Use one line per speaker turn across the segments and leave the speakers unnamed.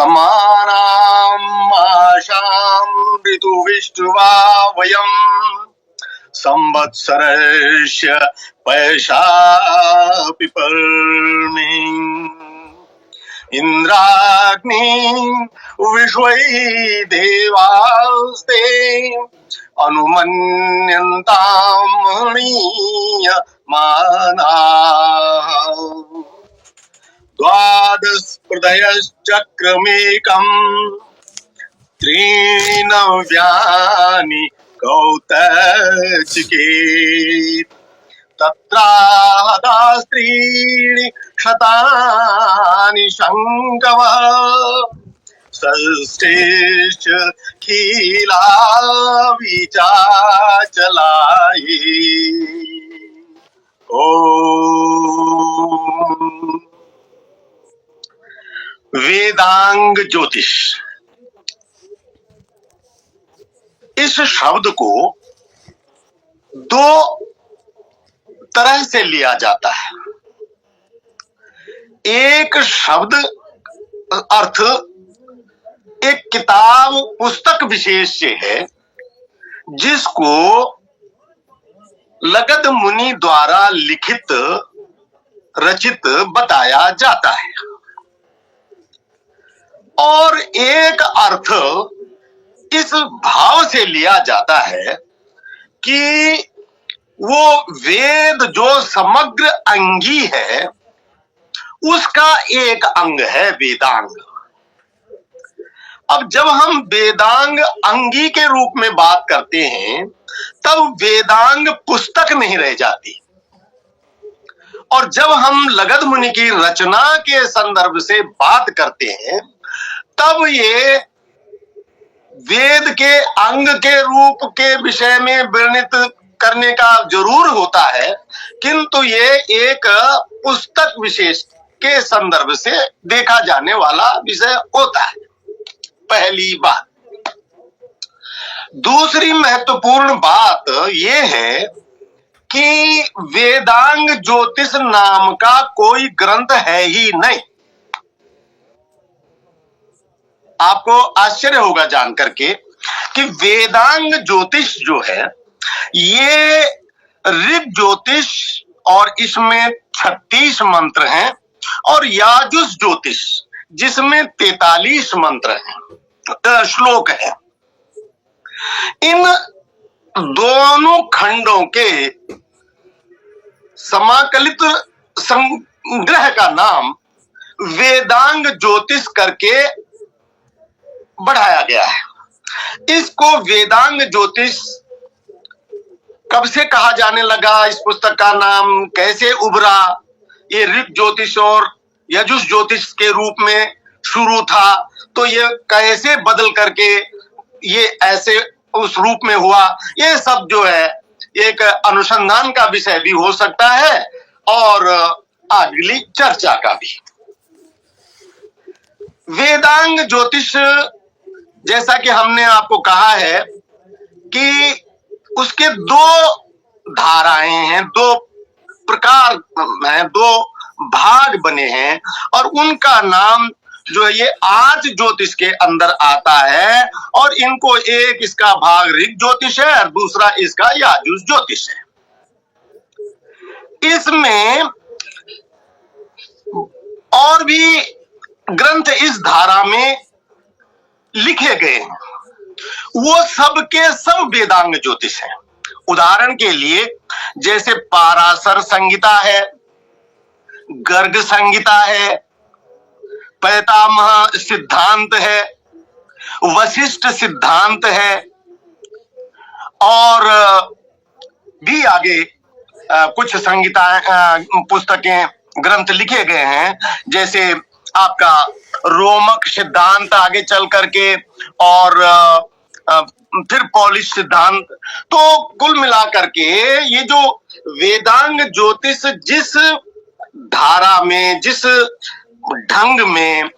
समानाम् आशाम् ऋतुविष्टुवा वयम् संवत्सरस्य पयसा पिपर्मि इंद्राग्नि विश्वै देवास्ते अनुमन्यन्ताम् महीयमानाः द्वादश हृदयश्चक्रमेकम् त्रीनव्यानि कौतचिके तत्राहतास्त्रीणि शतानि शङ्कवः षष्ठेश्च खीला विचाचलाये ओम। वेदांग ज्योतिष, इस शब्द को दो तरह से लिया जाता है। एक शब्द अर्थ एक किताब पुस्तक विशेष से है जिसको लगध मुनि द्वारा लिखित रचित बताया जाता है, और एक अर्थ इस भाव से लिया जाता है कि वो वेद जो समग्र अंगी है उसका एक अंग है वेदांग। अब जब हम वेदांग अंगी के रूप में बात करते हैं तब वेदांग पुस्तक नहीं रह जाती, और जब हम लगध मुनि की रचना के संदर्भ से बात करते हैं तब ये वेद के अंग के रूप के विषय में वर्णित करने का जरूर होता है, किंतु ये एक पुस्तक विशेष के संदर्भ से देखा जाने वाला विषय होता है, पहली बात। दूसरी महत्वपूर्ण बात यह है कि वेदांग ज्योतिष नाम का कोई ग्रंथ है ही नहीं। आपको आश्चर्य होगा जानकर के कि वेदांग ज्योतिष जो है ये ऋग ज्योतिष, और इसमें 36 मंत्र हैं, और याजुष ज्योतिष जिसमें 43 मंत्र हैं, श्लोक है। इन दोनों खंडों के समाकलित संग्रह का नाम वेदांग ज्योतिष करके बढ़ाया गया है। इसको वेदांग ज्योतिष कब से कहा जाने लगा, इस पुस्तक का नाम कैसे उभरा, ये ऋग ज्योतिष और यजुष ज्योतिष के रूप में शुरू था, तो ये कैसे बदल करके ये ऐसे उस रूप में हुआ, ये सब जो है एक अनुसंधान का विषय भी हो सकता है और अगली चर्चा का भी। वेदांग ज्योतिष जैसा कि हमने आपको कहा है कि उसके दो धाराएं हैं, दो प्रकार हैं, दो भाग बने हैं, और उनका नाम जो है ये आज ज्योतिष के अंदर आता है, और इनको एक इसका भाग ऋग ज्योतिष है और दूसरा इसका याजुष ज्योतिष है। इसमें और भी ग्रंथ इस धारा में लिखे गए हैं, वो सब के सब वेदांग ज्योतिष हैं। उदाहरण के लिए जैसे पाराशर संहिता है, गर्ग संहिता है, पैतामह सिद्धांत है, वशिष्ठ सिद्धांत है, और भी आगे कुछ संहिताएं पुस्तकें ग्रंथ लिखे गए हैं, जैसे आपका रोमक सिद्धांत आगे चल करके, और फिर पौलिश सिद्धांत। तो कुल मिलाकर के ये जो वेदांग ज्योतिष जिस धारा में, जिस ढंग में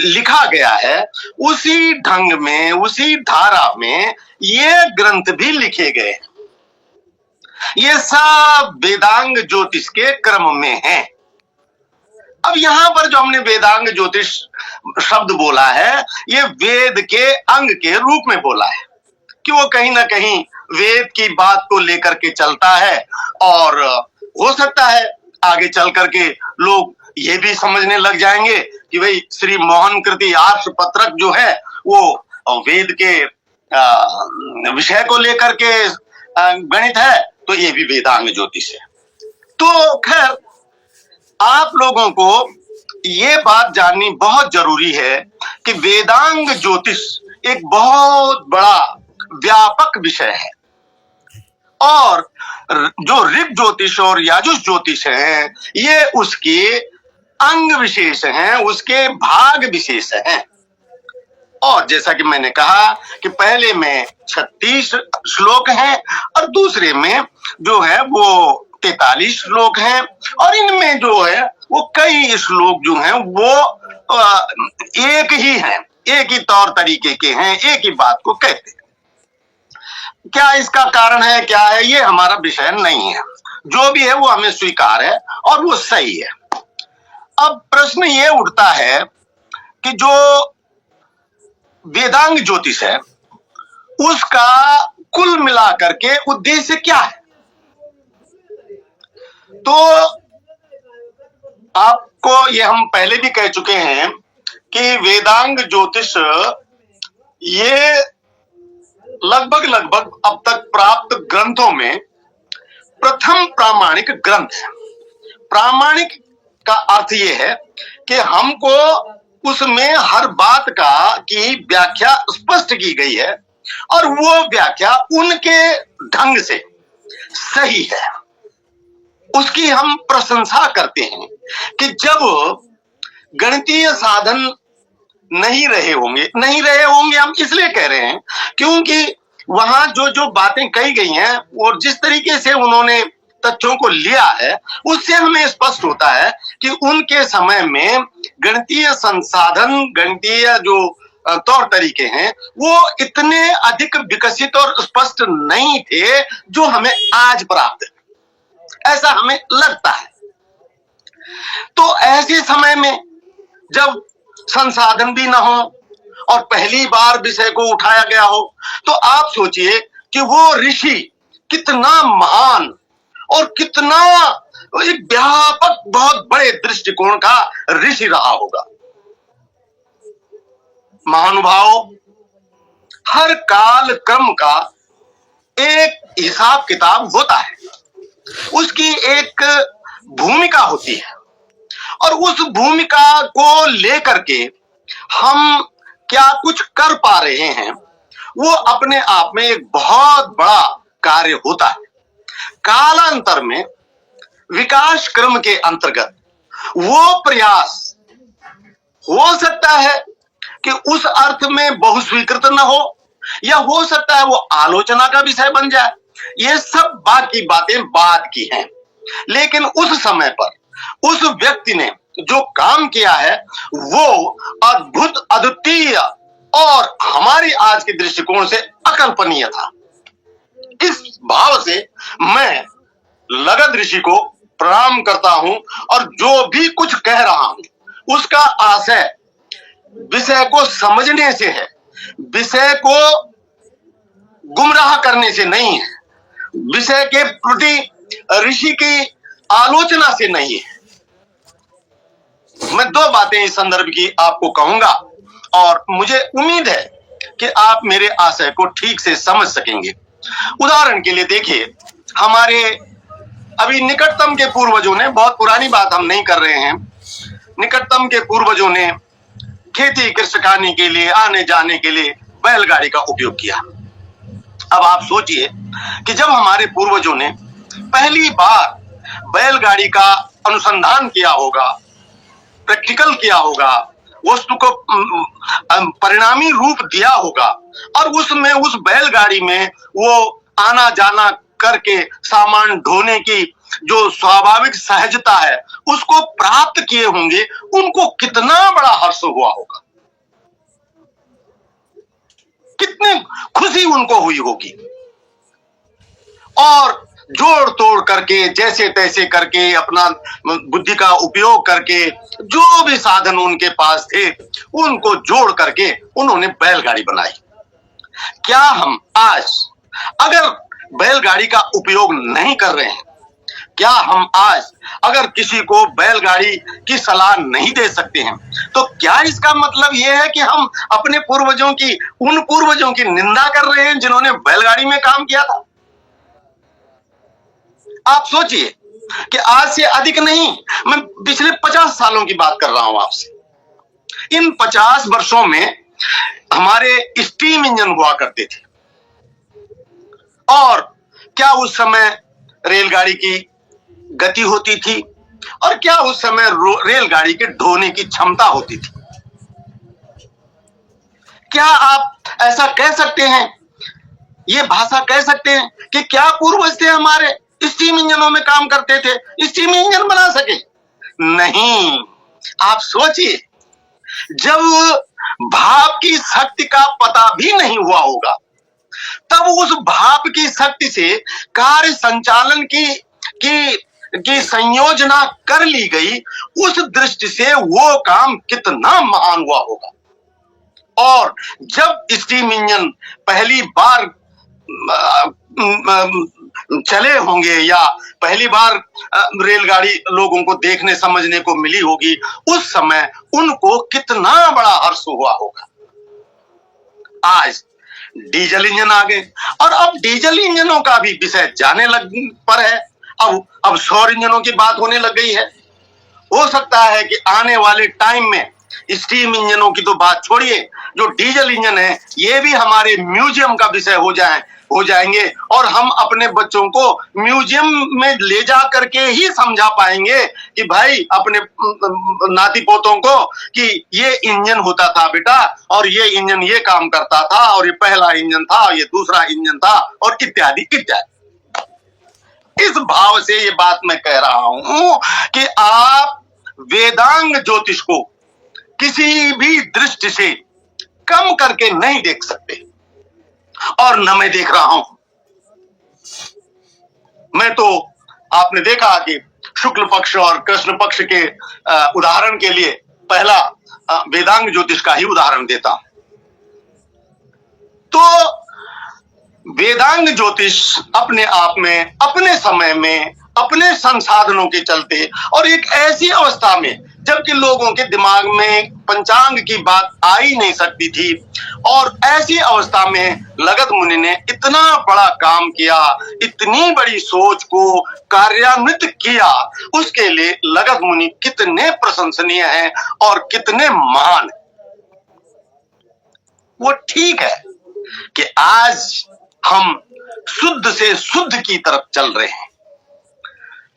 लिखा गया है, उसी ढंग में, उसी धारा में ये ग्रंथ भी लिखे गए। ये सब वेदांग ज्योतिष के क्रम में हैं। अब यहां पर जो हमने वेदांग ज्योतिष शब्द बोला है, ये वेद के अंग के रूप में बोला है कि वो कहीं ना कहीं वेद की बात को लेकर के चलता है। और हो सकता है आगे चल करके लोग ये भी समझने लग जाएंगे कि भाई श्री मोहन कृति आर्ष पत्रक जो है वो वेद के विषय को लेकर के गणित है, तो ये भी वेदांग ज्योतिष है। तो खैर आप लोगों को ये बात जाननी बहुत जरूरी है कि वेदांग ज्योतिष एक बहुत बड़ा व्यापक विषय है, और जो ऋग ज्योतिष और याजुष ज्योतिष है ये उसके अंग विशेष हैं, उसके भाग विशेष हैं। और जैसा कि मैंने कहा कि पहले में 36 श्लोक हैं और दूसरे में जो है वो 43 श्लोक हैं, और इनमें जो है वो कई श्लोक जो हैं वो एक ही हैं, एक ही तौर तरीके के हैं, एक ही बात को कहते हैं। क्या इसका कारण है, क्या है, ये हमारा विषय नहीं है। जो भी है वो हमें स्वीकार है और वो सही है। अब प्रश्न ये उठता है कि जो वेदांग ज्योतिष है उसका कुल मिलाकर के उद्देश्य क्या है। तो आपको ये हम पहले भी कह चुके हैं कि वेदांग ज्योतिष ये लगभग अब तक प्राप्त ग्रंथों में प्रथम प्रामाणिक ग्रंथ है। प्रामाणिक का अर्थ ये है कि हमको उसमें हर बात की व्याख्या स्पष्ट की गई है और वो व्याख्या उनके ढंग से सही है। उसकी हम प्रशंसा करते हैं कि जब गणितीय साधन नहीं रहे होंगे हम इसलिए कह रहे हैं क्योंकि वहां जो जो बातें कही गई हैं और जिस तरीके से उन्होंने तथ्यों को लिया है उससे हमें स्पष्ट होता है कि उनके समय में गणितीय संसाधन, गणितीय जो तौर तरीके हैं वो इतने अधिक विकसित और स्पष्ट नहीं थे जो हमें आज प्राप्त है, ऐसा हमें लगता है। तो ऐसे समय में जब संसाधन भी ना हो और पहली बार विषय को उठाया गया हो, तो आप सोचिए कि वो ऋषि कितना महान और कितना एक व्यापक बहुत बड़े दृष्टिकोण का ऋषि रहा होगा। महानुभाव, हर काल क्रम का एक हिसाब किताब होता है, उसकी एक भूमिका होती है और उस भूमिका को लेकर के हम क्या कुछ कर पा रहे हैं वो अपने आप में एक बहुत बड़ा कार्य होता है। कालांतर में विकास क्रम के अंतर्गत वो प्रयास हो सकता है कि उस अर्थ में बहुस्वीकृत न हो, या हो सकता है वो आलोचना का विषय बन जाए। ये सब बाकी बातें बाद की हैं, लेकिन उस समय पर उस व्यक्ति ने जो काम किया है वो अद्भुत, अद्वितीय और हमारी आज के दृष्टिकोण से अकल्पनीय था। इस भाव से मैं लगद ऋषि को प्रणाम करता हूं और जो भी कुछ कह रहा हूं उसका आशय विषय को समझने से है, विषय को गुमराह करने से नहीं है, विषय के प्रति ऋषि की आलोचना से नहीं है। मैं दो बातें इस संदर्भ की आपको कहूंगा और मुझे उम्मीद है कि आप मेरे आशय को ठीक से समझ सकेंगे। उदाहरण के लिए देखिए, हमारे अभी निकटतम के पूर्वजों ने, बहुत पुरानी बात हम नहीं कर रहे हैं, निकटतम के पूर्वजों ने खेती कृषकानी के लिए, आने जाने के लिए बैलगाड़ी का उपयोग किया। अब आप सोचिए कि जब हमारे पूर्वजों ने पहली बार बैलगाड़ी का अनुसंधान किया होगा, प्रैक्टिकल किया होगा, वस्तु को परिणामी रूप दिया होगा और उसमें उस बैलगाड़ी में वो आना जाना करके सामान ढोने की जो स्वाभाविक सहजता है उसको प्राप्त किए होंगे, उनको कितना बड़ा हर्ष हुआ होगा, कितनी खुशी उनको हुई होगी। और जोड़ तोड़ करके, जैसे तैसे करके, अपना बुद्धि का उपयोग करके, जो भी साधन उनके पास थे उनको जोड़ करके उन्होंने बैलगाड़ी बनाई। क्या हम आज अगर बैलगाड़ी का उपयोग नहीं कर रहे हैं, क्या हम आज अगर किसी को बैलगाड़ी की सलाह नहीं दे सकते हैं, तो क्या इसका मतलब यह है कि हम अपने पूर्वजों की, उन पूर्वजों की निंदा कर रहे हैं जिन्होंने बैलगाड़ी में काम किया था? आप सोचिए कि आज से अधिक नहीं, मैं पिछले 50 सालों की बात कर रहा हूं आपसे। इन 50 वर्षों में हमारे स्टीम इंजन हुआ करते थे, और क्या उस समय रेलगाड़ी की गति होती थी, और क्या उस समय रेलगाड़ी के ढोने की क्षमता होती थी? क्या आप ऐसा कह सकते हैं, ये भाषा कह सकते हैं कि क्या पूर्वज थे हमारे स्टीम इंजनों में काम करते थे, स्टीम इंजन बना सके? नहीं। आप सोचिए, जब भाप की शक्ति का पता भी नहीं हुआ होगा, तब उस भाप की शक्ति से कार्य संचालन की संयोजना कर ली गई, उस दृष्टि से वो काम कितना महान हुआ होगा। और जब स्टीम इंजन पहली बार चले होंगे, या पहली बार रेलगाड़ी लोगों को देखने समझने को मिली होगी, उस समय उनको कितना बड़ा हर्ष हुआ होगा। आज डीजल इंजन आ गए, और अब डीजल इंजनों का भी विषय जाने लग पर है। अब सौर इंजनों की बात होने लग गई है। हो सकता है कि आने वाले टाइम में स्टीम इंजनों की तो बात छोड़िए, जो डीजल इंजन है ये भी हमारे म्यूजियम का विषय हो जाएंगे, और हम अपने बच्चों को म्यूजियम में ले जा करके ही समझा पाएंगे कि भाई अपने नाती पोतों को कि ये इंजन होता था बेटा, और ये इंजन ये काम करता था, और ये पहला इंजन था, ये दूसरा इंजन था, और इत्यादि इत्यादि। इस भाव से ये बात मैं कह रहा हूं कि आप वेदांग ज्योतिष को किसी भी दृष्टि से कम करके नहीं देख सकते, और न मैं देख रहा हूं। मैं तो, आपने देखा कि शुक्ल पक्ष और कृष्ण पक्ष के उदाहरण के लिए पहला वेदांग ज्योतिष का ही उदाहरण देता हूं। तो वेदांग ज्योतिष अपने आप में, अपने समय में, अपने संसाधनों के चलते, और एक ऐसी अवस्था में जबकि लोगों के दिमाग में पंचांग की बात आ ही नहीं सकती थी, और ऐसी अवस्था में लगद मुनि ने इतना बड़ा काम किया, इतनी बड़ी सोच को कार्यान्वित किया, उसके लिए लगद मुनि कितने प्रशंसनीय हैं और कितने महान हैं। वो ठीक है कि आज हम शुद्ध से शुद्ध की तरफ चल रहे हैं।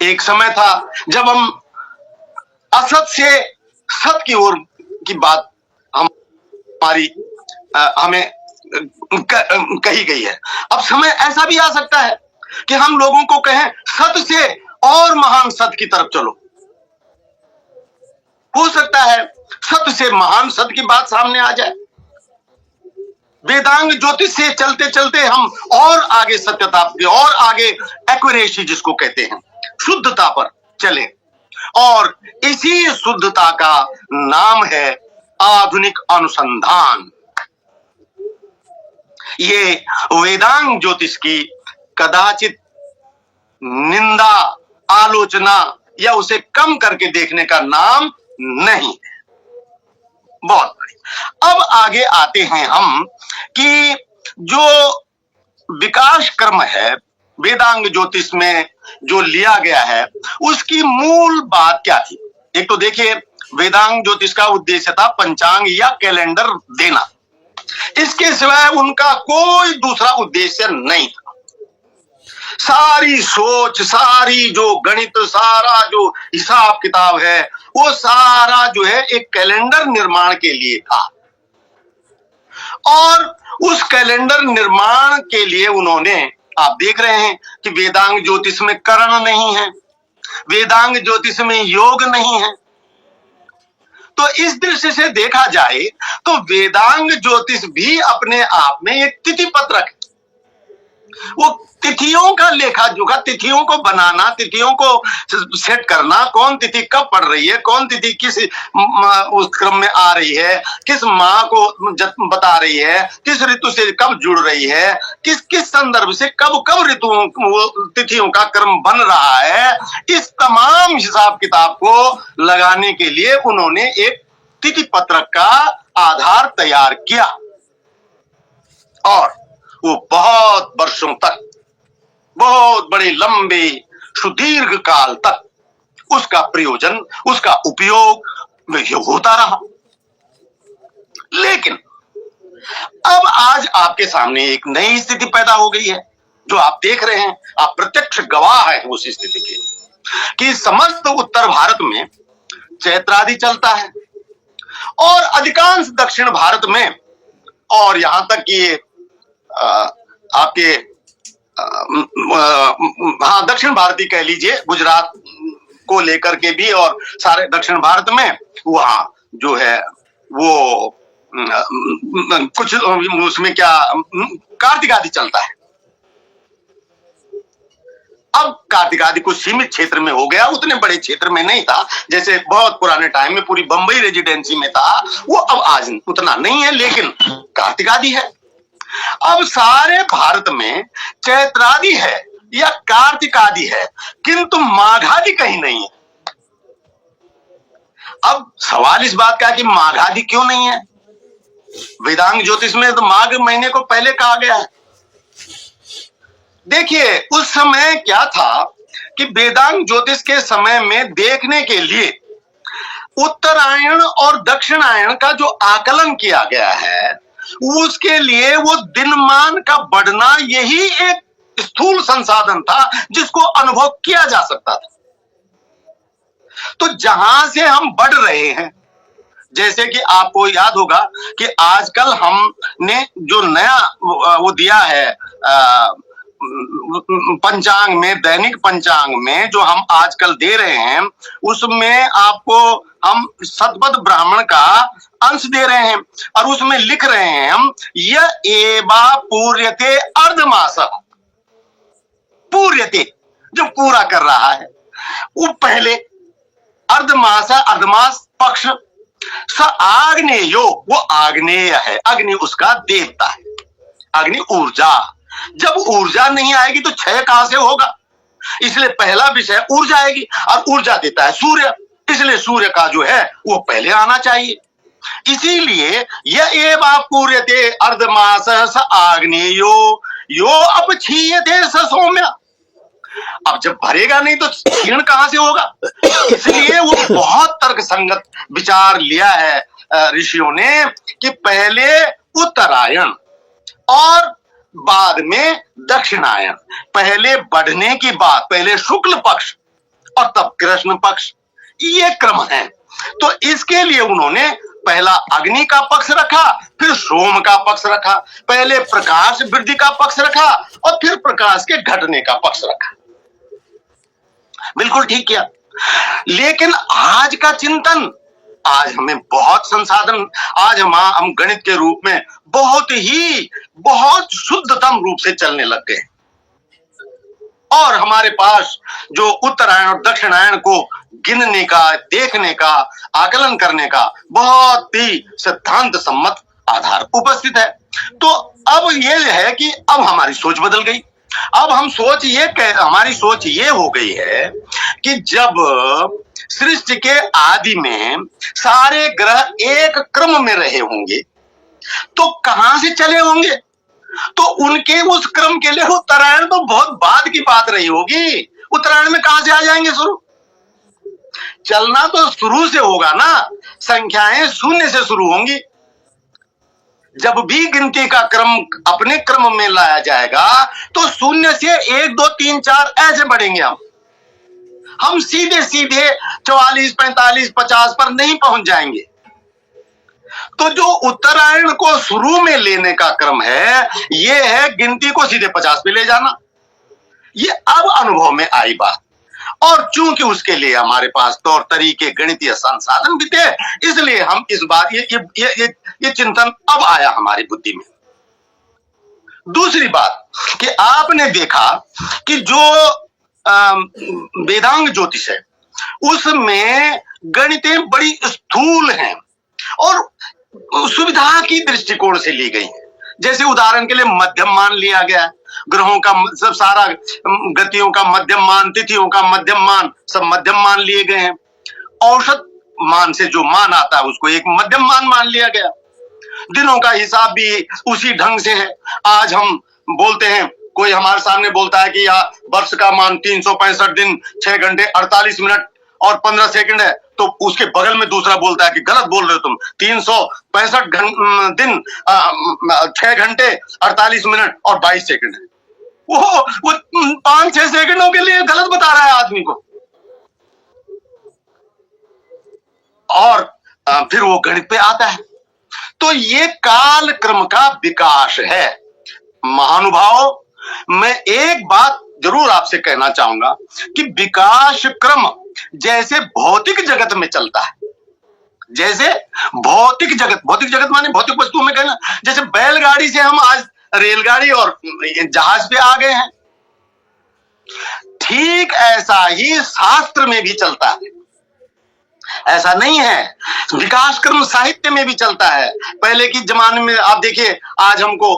एक समय था जब हम असत से सत की ओर की बात हमें कही गई है। अब समय ऐसा भी आ सकता है कि हम लोगों को कहें सत से और महान सत की तरफ चलो। हो सकता है सत से महान सत की बात सामने आ जाए। वेदांग ज्योतिष से चलते चलते हम और आगे सत्यता और आगे एक्यूरेसी जिसको कहते हैं, शुद्धता पर चले, और इसी शुद्धता का नाम है आधुनिक अनुसंधान। ये वेदांग ज्योतिष की कदाचित निंदा, आलोचना या उसे कम करके देखने का नाम नहीं है। बहुत बढ़िया। अब आगे आते हैं हम कि जो विकास क्रम है वेदांग ज्योतिष में जो लिया गया है, उसकी मूल बात क्या थी? एक तो देखिए, वेदांग ज्योतिष का उद्देश्य था पंचांग या कैलेंडर देना। इसके सिवाय उनका कोई दूसरा उद्देश्य नहीं था। सारी सोच, सारी जो गणित, सारा जो हिसाब किताब है, वो सारा जो है एक कैलेंडर निर्माण के लिए था। और उस कैलेंडर निर्माण के लिए उन्होंने, आप देख रहे हैं कि वेदांग ज्योतिष में करण नहीं है, वेदांग ज्योतिष में योग नहीं है। तो इस दृष्टि से देखा जाए तो वेदांग ज्योतिष भी अपने आप में एक तिथि पत्रक है। वो तिथियों का लेखा जोखा, तिथियों को बनाना, तिथियों को सेट करना, कौन तिथि कब पड़ रही है, कौन तिथि किस उस क्रम में आ रही है, किस माह को बता रही है, किस ऋतु से कब जुड़ रही है, किस किस संदर्भ से कब कब ऋतुओं तिथियों का क्रम बन रहा है, इस तमाम हिसाब किताब को लगाने के लिए उन्होंने एक तिथि पत्रक का आधार तैयार किया और वो बहुत वर्षों तक, बहुत बड़े लंबे सुदीर्घ काल तक उसका प्रयोजन, उसका उपयोग होता रहा। लेकिन अब आज आपके सामने एक नई स्थिति पैदा हो गई है जो आप देख रहे हैं, आप प्रत्यक्ष गवाह हैं उस स्थिति के, कि समस्त उत्तर भारत में चैत्रादि चलता है और अधिकांश दक्षिण भारत में, और यहां तक कि आपके हाँ दक्षिण भारतीय कह लीजिए, गुजरात को लेकर के भी और सारे दक्षिण भारत में वहां जो है वो कुछ उसमें क्या कार्तिक आदि चलता है। अब कार्तिक आदि कुछ सीमित क्षेत्र में हो गया, उतने बड़े क्षेत्र में नहीं था, जैसे बहुत पुराने टाइम में पूरी बंबई रेजिडेंसी में था, वो अब आज उतना नहीं है, लेकिन कार्तिक आदि है। अब सारे भारत में चैत्रादि है या कार्तिक आदि है, किंतु माघादि कहीं नहीं है। अब सवाल इस बात का कि माघादि क्यों नहीं है? वेदांग ज्योतिष में तो माघ महीने को पहले कहा गया है। देखिए उस समय क्या था कि वेदांग ज्योतिष के समय में देखने के लिए उत्तरायण और दक्षिणायन का जो आकलन किया गया है, उसके लिए वो दिनमान का बढ़ना यही एक स्थूल संसाधन था जिसको अनुभव किया जा सकता था। तो जहां से हम बढ़ रहे हैं, जैसे कि आपको याद होगा कि आजकल हमने जो नया वो दिया है पंचांग में, दैनिक पंचांग में जो हम आजकल दे रहे हैं, उसमें आपको हम शतपथ ब्राह्मण का अंश दे रहे हैं और उसमें लिख रहे हैं हम यह एवा पूर्यते अर्धमास, पूर्यते जो पूरा कर रहा है, वो पहले अर्धमास, अर्धमास पक्ष, स आग्नेयो वो आग्नेय है, अग्नि उसका देवता है, अग्नि ऊर्जा। जब ऊर्जा नहीं आएगी तो क्षय कहां से होगा, इसलिए पहला विषय ऊर्जा आएगी और ऊर्जा देता है सूर्य, इसलिए सूर्य का जो है वो पहले आना चाहिए। इसीलिए यह एवा पूर्यते अर्धमास स आग्नेयो यो अपक्षीयते स सौम्य। अब जब भरेगा नहीं तो क्षीण कहां से होगा, इसलिए वो बहुत तर्क संगत विचार लिया है ऋषियों ने कि पहले उत्तरायण और बाद में दक्षिणायन, पहले बढ़ने की बात, पहले शुक्ल पक्ष और तब कृष्ण पक्ष, ये क्रम है। तो इसके लिए उन्होंने पहला अग्नि का पक्ष रखा, फिर सोम का पक्ष रखा, पहले प्रकाश वृद्धि का पक्ष रखा और फिर प्रकाश के घटने का पक्ष रखा। बिल्कुल ठीक किया। लेकिन आज का चिंतन, आज हमें बहुत संसाधन, आज हम गणित के रूप में बहुत शुद्धतम रूप से चलने लग गए और हमारे पास जो उत्तरायण और दक्षिणायन को गिनने का, देखने का, आकलन करने का बहुत ही सिद्धांत सम्मत आधार उपस्थित है। तो अब ये है कि अब हमारी सोच बदल गई। अब हम हमारी सोच ये हो गई है कि जब सृष्टि के आदि में सारे ग्रह एक क्रम में रहे होंगे तो कहां से चले होंगे, तो उनके उस क्रम के लिए उत्तरायण तो बहुत बाद की बात रही होगी। उत्तरायण में कहां से आ जाएंगे शुरू, चलना तो शुरू से होगा ना, संख्याएं शून्य से शुरू होंगी। जब भी गिनती का क्रम अपने क्रम में लाया जाएगा तो शून्य से 1 2 3 4 ऐसे बढ़ेंगे। हम सीधे 44 45 50 पर नहीं पहुंच जाएंगे। तो जो उत्तरायण को शुरू में लेने का क्रम है, ये है गिनती को सीधे 50 पे ले जाना। ये अब अनुभव में आई बात, और चूंकि उसके लिए हमारे पास तौर तरीके, गणितीय संसाधन भी थे, इसलिए हम इस बात ये चिंतन अब आया हमारी बुद्धि में। दूसरी बात कि आपने देखा कि जो वेदांग ज्योतिष है उसमें गणितें बड़ी स्थूल हैं और सुविधा की दृष्टिकोण से ली गई है। जैसे उदाहरण के लिए मध्यम मान लिया गया, ग्रहों का सब सारा गतियों का मध्यम मान, तिथियों का मध्यम मान, सब मध्यम मान लिए गए हैं। औसत मान से जो मान आता है उसको एक मध्यम मान लिया गया। दिनों का हिसाब भी उसी ढंग से है। आज हम बोलते हैं, कोई हमारे सामने बोलता है कि यह वर्ष का मान 365 दिन 6 घंटे 48 मिनट और 15 सेकंड है, तो उसके बगल में दूसरा बोलता है कि गलत बोल रहे हो तुम, 365 दिन 6 घंटे 48 मिनट और 22 सेकंड है। वो 5-6 सेकंडों के लिए गलत बता रहा है आदमी को। और फिर वो गणित पे आता है। तो ये काल क्रम का विकास है। महानुभाव, मैं एक बात जरूर आपसे कहना चाहूंगा कि विकास क्रम जैसे भौतिक जगत में चलता है, जैसे भौतिक जगत माने भौतिक वस्तुओं में कहना, जैसे बैलगाड़ी से हम आज रेलगाड़ी और जहाज पे आ गए हैं, ठीक ऐसा ही शास्त्र में भी चलता है। ऐसा नहीं है, विकास क्रम साहित्य में भी चलता है। पहले की जमाने में आप देखिए, आज हमको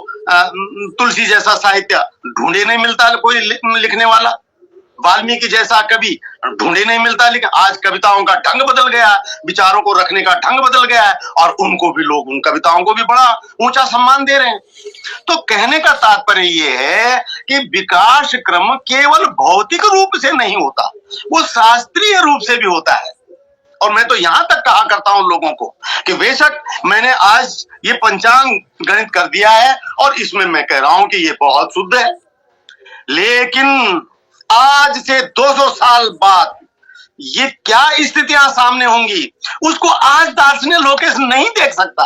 तुलसी जैसा साहित्य ढूंढे नहीं मिलता कोई लिखने वाला, वाल्मीकि जैसा कवि ढूंढे नहीं मिलता, लेकिन आज कविताओं का ढंग बदल गया, विचारों को रखने का ढंग बदल गया है और उनको भी लोग, उन कविताओं को भी बड़ा ऊंचा सम्मान दे रहे हैं। तो कहने का तात्पर्य ये है कि विकास क्रम केवल भौतिक रूप से नहीं होता, वो शास्त्रीय रूप से भी होता है। और मैं तो यहां तक कहा करता हूं लोगों को कि बेशक मैंने आज ये पंचांग गणित कर दिया है और इसमें मैं कह रहा हूं कि ये बहुत शुद्ध है, लेकिन आज से 200 साल बाद ये क्या स्थितियां सामने होंगी उसको आज दार्शनिक लोकेश नहीं देख सकता।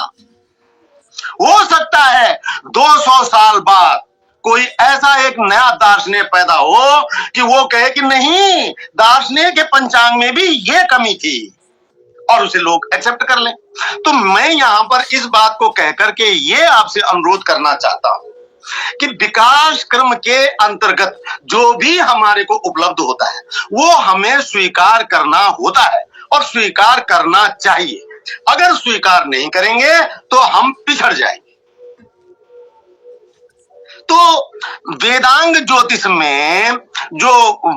हो सकता है 200 साल बाद कोई ऐसा एक नया दार्शनिक पैदा हो कि वो कहे कि नहीं, दार्शनिक के पंचांग में भी ये कमी थी, और उसे लोग एक्सेप्ट कर लें। तो मैं यहां पर इस बात को कहकर के ये आपसे अनुरोध करना चाहता हूं कि विकास क्रम के अंतर्गत जो भी हमारे को उपलब्ध होता है वो हमें स्वीकार करना होता है और स्वीकार करना चाहिए। अगर स्वीकार नहीं करेंगे तो हम पिछड़ जाएंगे। तो वेदांग ज्योतिष में जो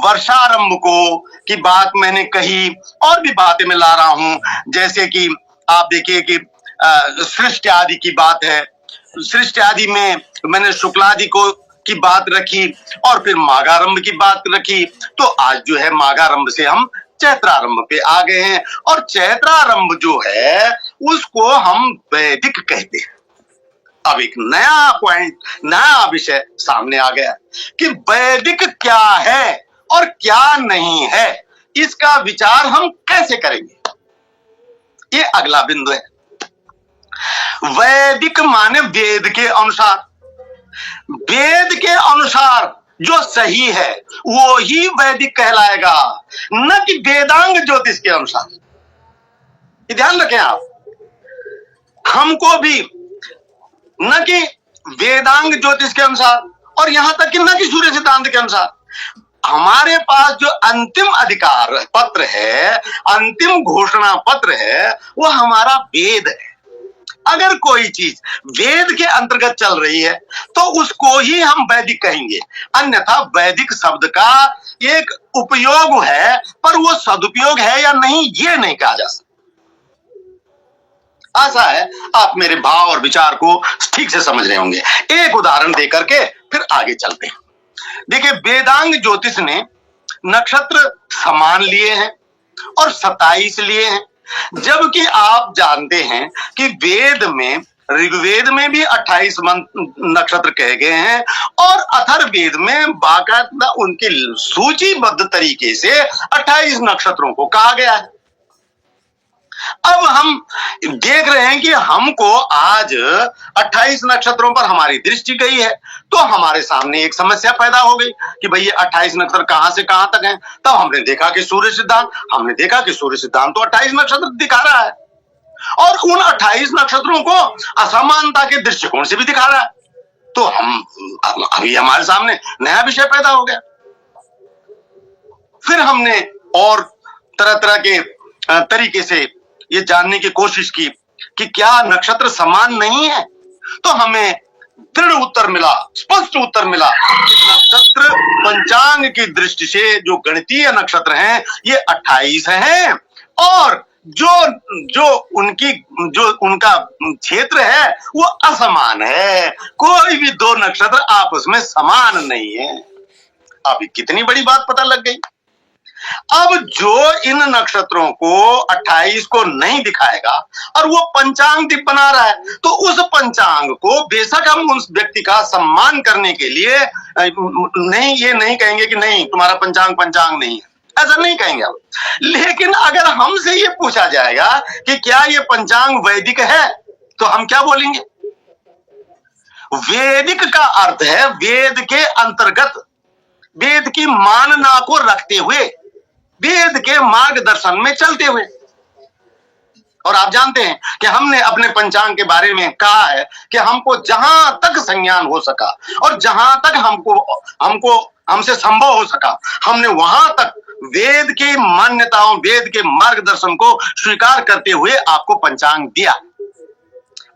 वर्षारंभ को की बात मैंने कही, और भी बातें मैं ला रहा हूं, जैसे कि आप देखिए कि सृष्टि आदि की बात है। सृष्टि आदि में मैंने शुक्लादि को की बात रखी और फिर माघारंभ की बात रखी। तो आज जो है माघारंभ से हम चैत्रारंभ पे आ गए हैं, और चैत्रारंभ जो है उसको हम वैदिक कहते हैं। अब एक नया पॉइंट, नया विषय सामने आ गया कि वैदिक क्या है और क्या नहीं है, इसका विचार हम कैसे करेंगे, ये अगला बिंदु है। वैदिक माने वेद के अनुसार, वेद के अनुसार जो सही है वो ही वैदिक कहलाएगा, न कि वेदांग ज्योतिष के अनुसार। ये ध्यान रखें आप, हमको भी न कि वेदांग ज्योतिष के अनुसार और यहां तक कि न कि सूर्य सिद्धांत के अनुसार। हमारे पास जो अंतिम अधिकार पत्र है, अंतिम घोषणा पत्र है, वो हमारा वेद है। अगर कोई चीज वेद के अंतर्गत चल रही है तो उसको ही हम वैदिक कहेंगे, अन्यथा वैदिक शब्द का एक उपयोग है पर वो सदुपयोग है या नहीं ये नहीं कहा जा सकता। आशा है आप मेरे भाव और विचार को ठीक से समझ रहे होंगे। एक उदाहरण देकर के फिर आगे चलते हैं। देखिए, वेदांग ज्योतिष ने नक्षत्र समान लिए हैं और 27 लिए हैं, जबकि आप जानते हैं कि वेद में, ऋग्वेद में भी 28 नक्षत्र कहे गए हैं और अथर्ववेद में बाकायदा उनकी सूचीबद्ध तरीके से 28 नक्षत्रों को कहा गया है। अब हम देख रहे हैं कि हमको आज 28 नक्षत्रों पर हमारी दृष्टि गई है, तो हमारे सामने एक समस्या पैदा हो गई कि भाई ये 28 नक्षत्र कहां से कहां तक हैं। तब हमने देखा कि सूर्य सिद्धांत तो 28 नक्षत्र दिखा रहा है और उन 28 नक्षत्रों को असमानता के दृष्टिकोण से भी दिखा रहा है। तो अभी हमारे सामने नया विषय पैदा हो गया। फिर हमने और तरह तरह के तरीके से ये जानने की कोशिश की कि क्या नक्षत्र समान नहीं है, तो हमें दृढ़ उत्तर मिला, स्पष्ट उत्तर मिला कि नक्षत्र पंचांग की दृष्टि से जो गणितीय नक्षत्र हैं ये 28 हैं, और जो उनका क्षेत्र है वो असमान है। कोई भी दो नक्षत्र आपस में समान नहीं है। अभी कितनी बड़ी बात पता लग गई। अब जो इन नक्षत्रों को 28 को नहीं दिखाएगा और वो पंचांग बना रहा है, तो उस पंचांग को बेशक हम उस व्यक्ति का सम्मान करने के लिए नहीं, ये नहीं कहेंगे कि नहीं तुम्हारा पंचांग नहीं है, ऐसा नहीं कहेंगे हम। लेकिन अगर हमसे ये पूछा जाएगा कि क्या ये पंचांग वैदिक है, तो हम क्या बोलेंगे? वैदिक का अर्थ है वेद के अंतर्गत, वेद की मानना को रखते हुए, वेद के मार्गदर्शन में चलते हुए। और आप जानते हैं कि हमने अपने पंचांग के बारे में कहा है कि हमको जहां तक संज्ञान हो सका और जहां तक हमसे संभव हो सका, हमने वहां तक वेद की मान्यताओं, वेद के मार्गदर्शन को स्वीकार करते हुए आपको पंचांग दिया।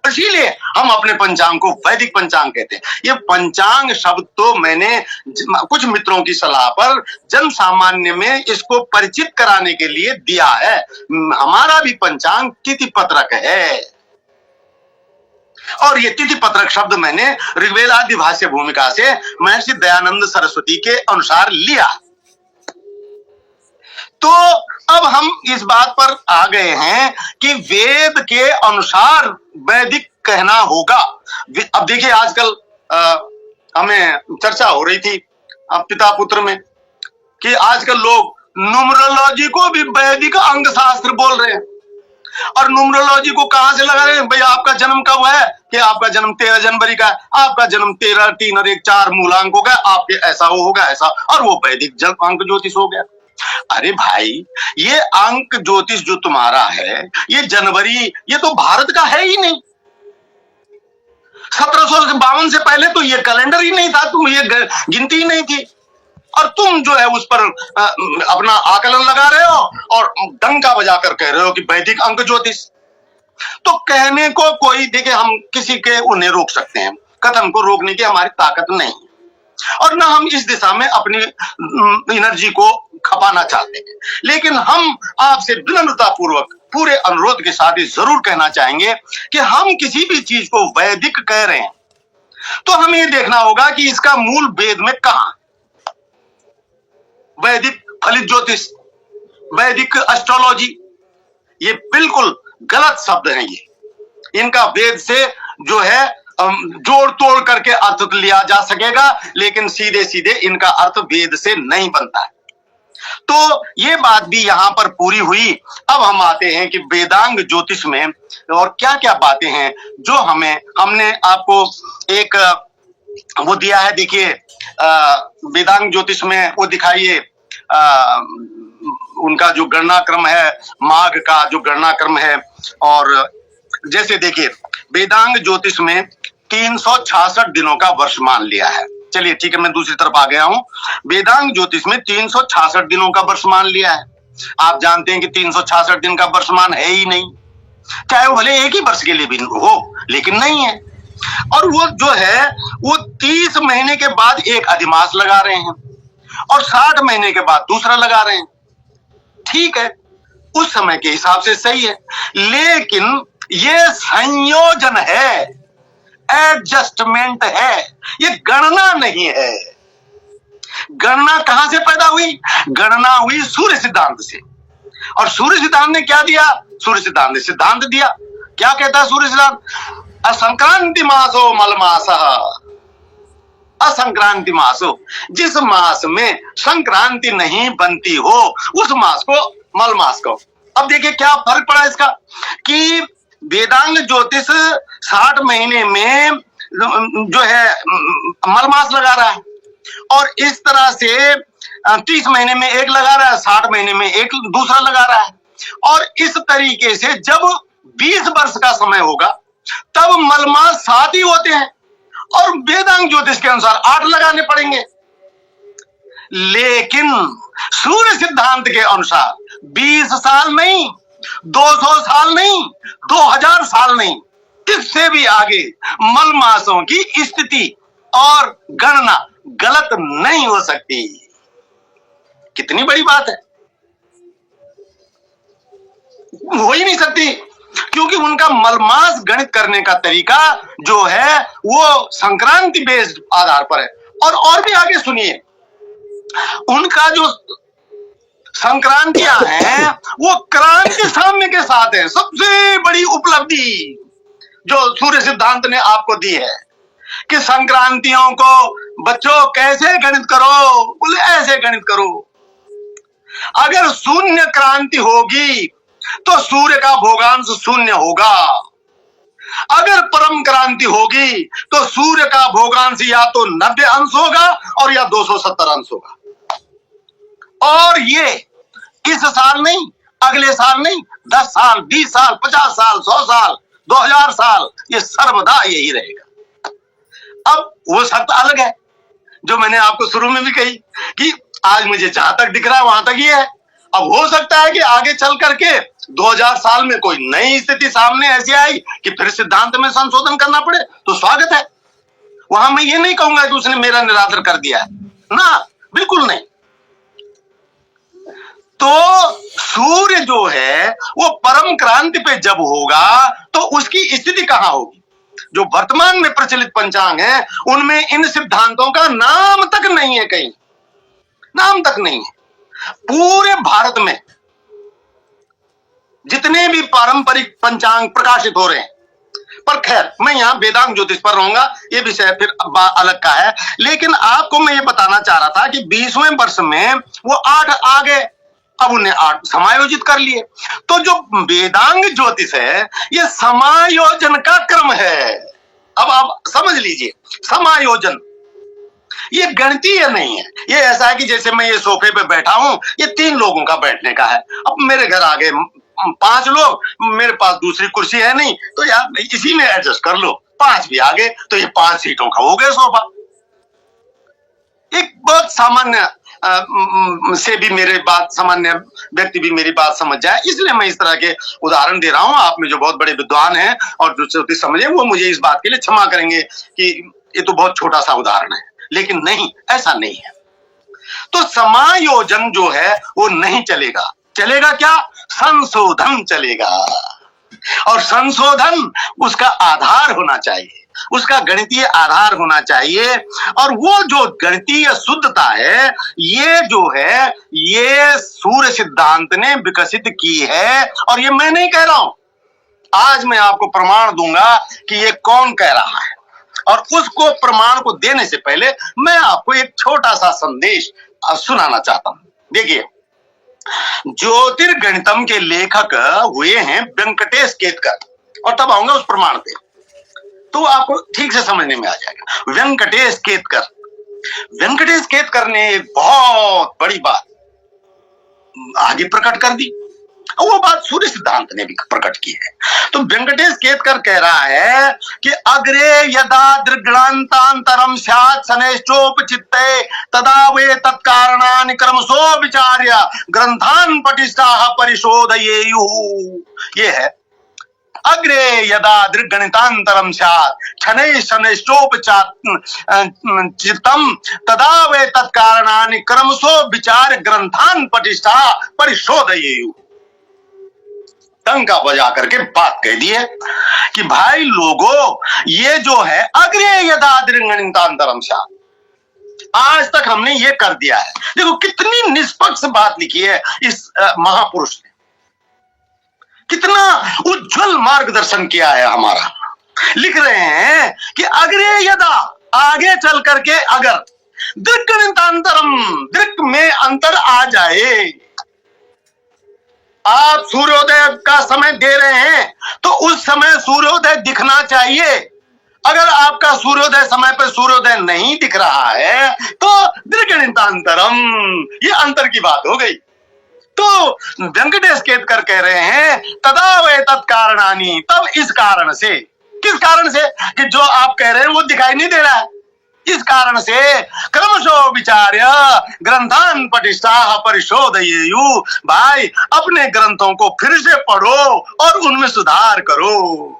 इसीलिए हम अपने पंचांग को वैदिक पंचांग कहते हैं। ये पंचांग शब्द तो मैंने कुछ मित्रों की सलाह पर जन सामान्य में इसको परिचित कराने के लिए दिया है। हमारा भी पंचांग तिथि पत्रक है, और ये तिथि पत्रक शब्द मैंने ऋग्वेद आदि भाष्य भूमिका से महर्षि दयानंद सरस्वती के अनुसार लिया। तो अब हम इस बात पर आ गए हैं कि वेद के अनुसार वैदिक कहना होगा। अब देखिए आजकल हमें चर्चा हो रही थी पिता पुत्र में कि आजकल लोग न्यूमरोलॉजी को भी वैदिक अंक शास्त्र बोल रहे हैं, और न्यूमरोलॉजी को कहां से लगा रहे हैं? भाई आपका जन्म कब है? कि आपका जन्म 13 जनवरी का है, आपका जन्म 13, 3 और 1 4 मूलांक होगा, आपके ऐसा होगा ऐसा, और वो वैदिक अंक ज्योतिष हो गया। अरे भाई, ये अंक ज्योतिष जो तुम्हारा है, ये जनवरी, ये तो भारत का है ही नहीं। 1752 से पहले तो ये कैलेंडर ही नहीं था, तुम ये गिनती ही नहीं थी, और तुम जो है उस पर अपना आकलन लगा रहे हो और डंका बजाकर कह रहे हो कि वैदिक अंक ज्योतिष। तो कहने को कोई, देखिए हम किसी के उन्हें रोक सकते हैं, कथन को रोकने की हमारी ताकत नहीं, और ना हम इस दिशा में अपनी एनर्जी को खपाना चाहते हैं। लेकिन हम आपसे विनम्रता पूर्वक पूरे अनुरोध के साथ ही जरूर कहना चाहेंगे कि हम किसी भी चीज को वैदिक कह रहे हैं तो हमें ये देखना होगा कि इसका मूल वेद में कहां। वैदिक फलित ज्योतिष, वैदिक एस्ट्रोलॉजी, ये बिल्कुल गलत शब्द हैं। ये इनका वेद से जो है जोड़ तोड़ करके अर्थ लिया जा सकेगा, लेकिन सीधे सीधे इनका अर्थ वेद से नहीं बनता है। तो ये बात भी यहां पर पूरी हुई। अब हम आते हैं कि वेदांग ज्योतिष में और क्या क्या बातें हैं जो हमने आपको एक वो दिया है। देखिए वेदांग ज्योतिष में वो दिखाइए, उनका जो गणना क्रम है, माघ का जो गणना क्रम है। और जैसे देखिए वेदांग ज्योतिष में 366 दिनों का वर्षमान लिया है। चलिए ठीक है, मैं दूसरी तरफ आ गया हूं। वेदांग ज्योतिष में 366 दिनों का वर्षमान लिया है। आप जानते हैं कि 366 दिन का वर्षमान है ही नहीं, चाहे वो भले एक ही वर्ष के लिए भी हो, लेकिन नहीं है। और वो जो है वो 30 महीने के बाद एक अधिमास लगा रहे हैं और 60 महीने के बाद दूसरा लगा रहे हैं। ठीक है, उस समय के हिसाब से सही है, लेकिन ये संयोजन है, एडजस्टमेंट है, ये गणना नहीं है। गणना कहां से पैदा हुई? गणना हुई सूर्य सिद्धांत से। और सूर्य सिद्धांत ने क्या दिया? सूर्य सिद्धांत ने सिद्धांत दिया। क्या कहता है सूर्य सिद्धांत? असंक्रांति मासो मल मासः। असंक्रांति मासो, जिस मास में संक्रांति नहीं बनती हो उस मास को मल मास कहो। अब देखिए क्या फर्क पड़ा इसका कि वेदांग ज्योतिष 60 महीने में जो है मल मास लगा रहा है, और इस तरह से 30 महीने में एक लगा रहा है, 60 महीने में एक दूसरा लगा रहा है। और इस तरीके से जब 20 वर्ष का समय होगा तब मलमास 7 ही होते हैं, और वेदांग ज्योतिष के अनुसार 8 लगाने पड़ेंगे। लेकिन सूर्य सिद्धांत के अनुसार 20 साल नहीं, 200 साल नहीं, 2000 साल नहीं, इससे भी आगे मलमासों की स्थिति और गणना गलत नहीं हो सकती। कितनी बड़ी बात है, हो ही नहीं सकती, क्योंकि उनका मलमास गणित करने का तरीका जो है वो संक्रांति बेस्ड आधार पर है। और भी आगे सुनिए, उनका जो संक्रांतियां हैं वो क्रांति साम्य के साथ है। सबसे बड़ी उपलब्धि जो सूर्य सिद्धांत ने आपको दी है कि संक्रांतियों को बच्चों कैसे गणित करो, बोले ऐसे गणित करो। अगर शून्य क्रांति होगी तो सूर्य का भोगांश शून्य होगा। अगर परम क्रांति होगी तो सूर्य का भोगांश या तो 90 अंश होगा और या 270 अंश होगा। और ये इस साल नहीं, अगले साल नहीं, 10 साल, 20 साल, 50 साल, 100 साल, 2000 साल, ये सर्वदा यही रहेगा। अब वो शर्त अलग है जो मैंने आपको शुरू में भी कही कि आज मुझे जहां तक दिख रहा है वहां तक ही है। अब हो सकता है कि आगे चल करके 2000 साल में कोई नई स्थिति सामने ऐसी आई कि फिर सिद्धांत में संशोधन करना पड़े, तो स्वागत है। वहां मैं ये नहीं कहूंगा कि उसने मेरा निरादर कर दिया है ना, बिल्कुल नहीं। तो सूर्य जो है वो परम क्रांति पे जब होगा तो उसकी स्थिति कहां होगी? जो वर्तमान में प्रचलित पंचांग है उनमें इन सिद्धांतों का नाम तक नहीं है, कहीं नाम तक नहीं है। पूरे भारत में जितने भी पारंपरिक पंचांग प्रकाशित हो रहे हैं, पर खैर मैं यहां वेदांग ज्योतिष पर रहूंगा, ये विषय फिर अलग का है। लेकिन आपको मैं ये बताना चाह रहा था कि 20वें वर्ष में वो 8 आ गए, अब उन्हें 8 समायोजित कर लिए। तो जो वेदांग ज्योतिष है ये समायोजन का क्रम है। अब आप समझ लीजिए, समायोजन ये गणितीय नहीं है। ये ऐसा है कि जैसे मैं ये सोफे पे बैठा हूं, ये 3 लोगों का बैठने का है। अब मेरे घर आ गए 5 लोग, मेरे पास दूसरी कुर्सी है नहीं, तो यार इसी में एडजस्ट कर लो। 5 भी आ गए तो ये 5 सीटों का हो गया सोफा। एक बहुत सामान्य से भी मेरे बात, सामान्य व्यक्ति भी मेरी बात समझ जाए, इसलिए मैं इस तरह के उदाहरण दे रहा हूं। आप में जो बहुत बड़े विद्वान हैं और जो ज्योतिष समझे वो मुझे इस बात के लिए क्षमा करेंगे कि ये तो बहुत छोटा सा उदाहरण है, लेकिन नहीं, ऐसा नहीं है। तो समायोजन जो है वो नहीं चलेगा। चलेगा क्या? संशोधन चलेगा। और संशोधन उसका आधार होना चाहिए, उसका गणितीय आधार होना चाहिए। और वो जो गणितीय शुद्धता है ये जो है ये सूर्य सिद्धांत ने विकसित की है। और ये मैं नहीं कह रहा हूं, आज मैं आपको प्रमाण दूंगा कि ये कौन कह रहा है। और उसको प्रमाण को देने से पहले मैं आपको एक छोटा सा संदेश सुनाना चाहता हूं। देखिए, ज्योतिर्गणितम के लेखक हुए हैं वेंकटेश केतकर, और तब आऊंगा उस प्रमाण पे तो आपको ठीक से समझने में आ जाएगा। वेंकटेश केतकर, वेंकटेश केतकर ने एक बहुत बड़ी बात आगे प्रकट कर दी। वो बात सूर्य सिद्धांत ने भी प्रकट की है। तो वेंकटेश केतकर कह रहा है कि अग्रे यदा दृग्गणांतांतरम स्यात् शनैश्चोपचित्ते तदा वे तत्कारणानि क्रमशो विचार्य ग्रंथान् पठिष्ठाः परिशोधयेयुः। ये है, अग्रे यदा दृग्गणितांतरम स्यात् शनैश्चोपचित्तम तदा वे तत्कारणानि क्रमशो विचार्य ग्रंथान् पठिष्ठाः परिशोधयेयुः। टंका बजा करके बात कह दी है कि भाई लोगों, ये जो है अग्रे यदा दृग्गणितांतरम स्यात्, आज तक हमने ये कर दिया है। देखो कितनी निष्पक्ष बात लिखी है इस महापुरुष ने, कितना उज्जवल मार्गदर्शन किया है हमारा। लिख रहे हैं कि अग्रे यदा, आगे चल करके अगर दृग्गणितांतरम, दृग में अंतर आ जाए, आप सूर्योदय का समय दे रहे हैं तो उस समय सूर्योदय दिखना चाहिए। अगर आपका सूर्योदय समय पर सूर्योदय नहीं दिख रहा है तो दृग्गणितांतरम, ये अंतर की बात हो गई। तो वेंकटेश केतकर कह रहे हैं तदा वे तत्कारणानि, तब इस कारण से किस कारण से? कि जो आप कह रहे हैं वो दिखाई नहीं दे रहा है। इस कारण से क्रमशो विचार्य ग्रंथान पठिष्ठाः परिशोधयेयु। भाई अपने ग्रंथों को फिर से पढ़ो और उनमें सुधार करो।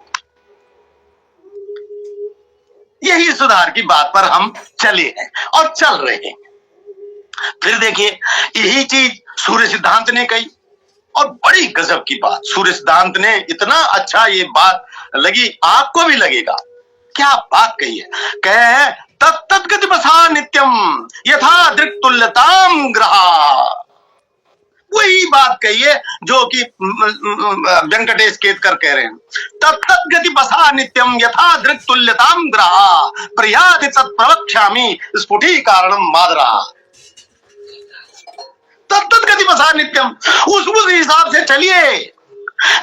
यही सुधार की बात पर हम चले हैं और चल रहे हैं। फिर देखिए यही चीज सूर्य सिद्धांत ने कही, और बड़ी गजब की बात सूर्य सिद्धांत ने, इतना अच्छा ये बात लगी, आपको भी लगेगा। क्या बात कही है? कहे तत्तत् गतिपथा नित्यम यथा दृक् तुल्यताम ग्रहा। वही बात कही है जो कि वेंकटेश केतकर कह रहे हैं। तत्तत् गतिपथा नित्यम यथा दृक् तुल्यताम ग्रहा प्रयाति तत् प्रवक्ष्यामि स्फुटीकारणम मादरा। तत्तत् गतिपथा नित्यम, उस हिसाब से चलिए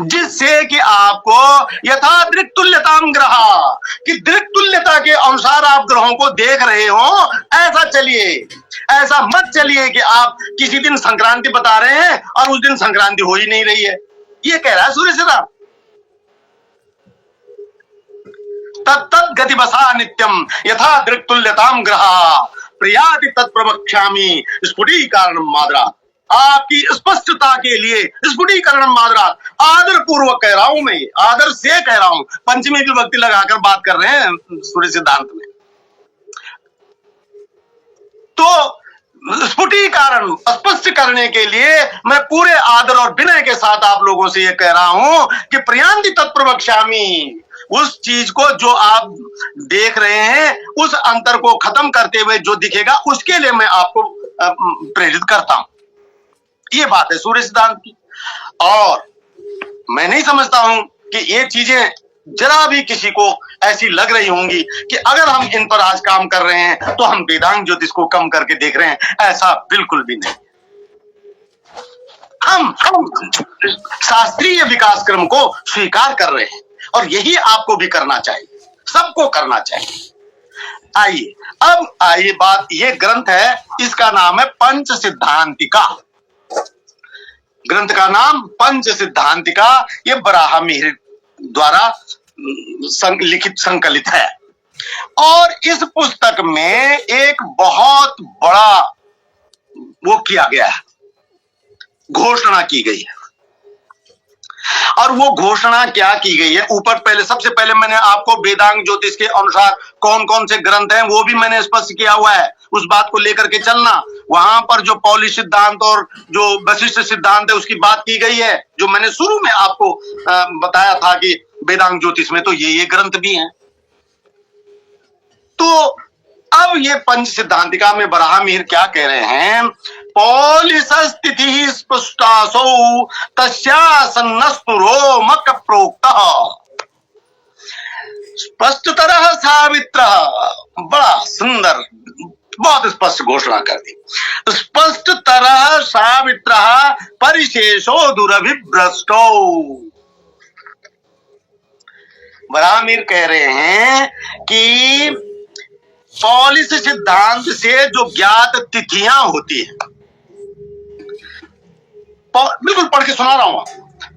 जिससे कि आपको यथा दृक् तुल्यताम ग्रहा, कि दृक् तुल्यता के अनुसार आप ग्रहों को देख रहे हो, ऐसा चलिए। ऐसा मत चलिए कि आप किसी दिन संक्रांति बता रहे हैं और उस दिन संक्रांति हो ही नहीं रही है। ये कह रहा है सूर्य सिद्धांत। तत्तत् गतिपथा नित्यम यथा दृक् तुल्यताम ग्रहा प्रयाति तत् प्रवक्ष्यामि स्फुटीकारणम मादरा। आपकी स्पष्टता के लिए स्फुटीकरण मादरा, आदर पूर्वक कह रहा हूं मैं, आदर से कह रहा हूं, पंचमी विभक्ति लगाकर बात कर रहे हैं सूर्य सिद्धांत में। तो स्फुटीकरण स्पष्ट करने के लिए मैं पूरे आदर और विनय के साथ आप लोगों से यह कह रहा हूं कि प्रयान्ति तत्प्रवक्ष्यामि, उस चीज को जो आप देख रहे हैं उस अंतर को खत्म करते हुए जो दिखेगा उसके लिए मैं आपको प्रेरित करता हूं। ये बात है सूर्य सिद्धांत की। और मैं नहीं समझता हूं कि ये चीजें जरा भी किसी को ऐसी लग रही होंगी कि अगर हम इन पर आज काम कर रहे हैं तो हम वेदांग ज्योतिष को कम करके देख रहे हैं। ऐसा बिल्कुल भी नहीं। हम शास्त्रीय विकास क्रम को स्वीकार कर रहे हैं और यही आपको भी करना चाहिए, सबको करना चाहिए। आइए अब आइए बात, ये ग्रंथ है, इसका नाम है पंच सिद्धांतिका। ग्रंथ का नाम पंच सिद्धांतिका, ये बराह मिहिर द्वारा लिखित संकलित है। और इस पुस्तक में एक बहुत बड़ा वो किया गया है, घोषणा की गई है। और वो घोषणा क्या की गई है, ऊपर पहले सबसे पहले मैंने आपको वेदांग ज्योतिष के अनुसार कौन कौन से ग्रंथ हैं वो भी मैंने स्पष्ट किया हुआ है, उस बात को लेकर के चलना। वहां पर जो पौली सिद्धांत और जो वशिष्ठ सिद्धांत है उसकी बात की गई है, जो मैंने शुरू में आपको बताया था कि वेदांग ज्योतिष में तो ये ग्रंथ भी हैं। तो अब ये पंच सिद्धांतिका में बराह मिहिर क्या कह रहे हैं, पौलिस स्थिति स्पष्टासौ तस्यासन्नस्तु रोमक प्रोक्तः स्पष्टतरः सावित्रः। बड़ा सुंदर, बहुत स्पष्ट घोषणा कर दी। स्पष्टतरः सावित्रः परिशेषो दुरभिभ्रष्टो। बराह मिहिर कह रहे हैं कि पौलिस सिद्धांत से जो ज्ञात तिथियां होती है, बिल्कुल पढ़ के सुना रहा हूं,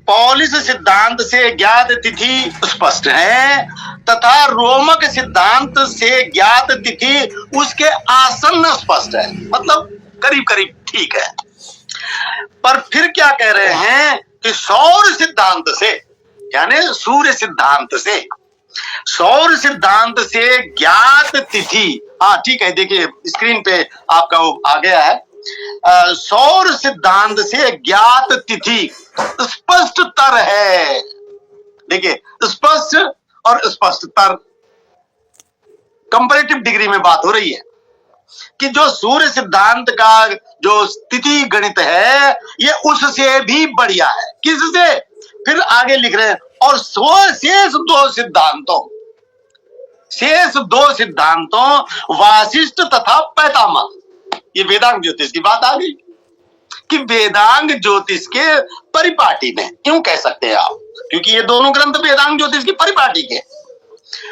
पौलिस सिद्धांत से ज्ञात तिथि स्पष्ट है तथा रोमक सिद्धांत से ज्ञात तिथि उसके आसन्न स्पष्ट है, मतलब करीब करीब ठीक है। पर फिर क्या कह रहे हैं कि सौर सिद्धांत से, यानी सूर्य सिद्धांत से, सौर सिद्धांत से ज्ञात तिथि, हाँ ठीक है, देखिए स्क्रीन पे आपका वो आ गया है। सौर सिद्धांत से ज्ञात तिथि स्पष्टतर है। देखिए स्पष्ट और स्पष्टतर, कंपैरेटिव डिग्री में बात हो रही है कि जो सूर्य सिद्धांत का जो तिथि गणित है ये उससे भी बढ़िया है। किससे? फिर आगे लिख रहे हैं और शेष दो सिद्धांतों वासिष्ठ तथा पैतामह। ये वेदांग ज्योतिष की बात आ गई कि वेदांग ज्योतिष के परिपाटी में, क्यों कह सकते हैं आप, क्योंकि ये दोनों ग्रंथ वेदांग ज्योतिष की परिपाटी के।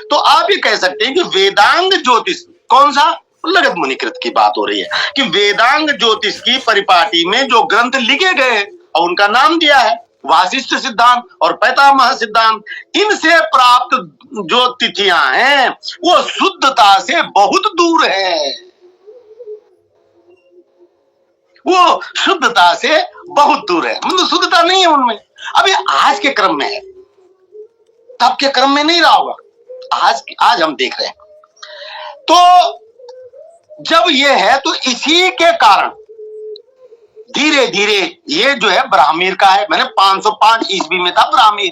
तो आप ये कह सकते हैं कि वेदांग ज्योतिष कौन सा, लगध मुनिकृत की बात हो रही है कि वेदांग ज्योतिष की परिपाटी में जो ग्रंथ लिखे गए और उनका नाम दिया है वासिष्ठ सिद्धांत और पैतामह सिद्धांत, इनसे प्राप्त जो तिथियां हैं वो शुद्धता से बहुत दूर है, वो शुद्धता से बहुत दूर है, मतलब शुद्धता नहीं है उनमें। अभी आज के क्रम में है, तब के क्रम में नहीं रहा होगा। आज हम देख रहे हैं। तो जब ये है तो इसी के कारण धीरे धीरे ये जो है ब्राह्मीर का है। मैंने 505 ईस्वी में था ब्राह्मीर।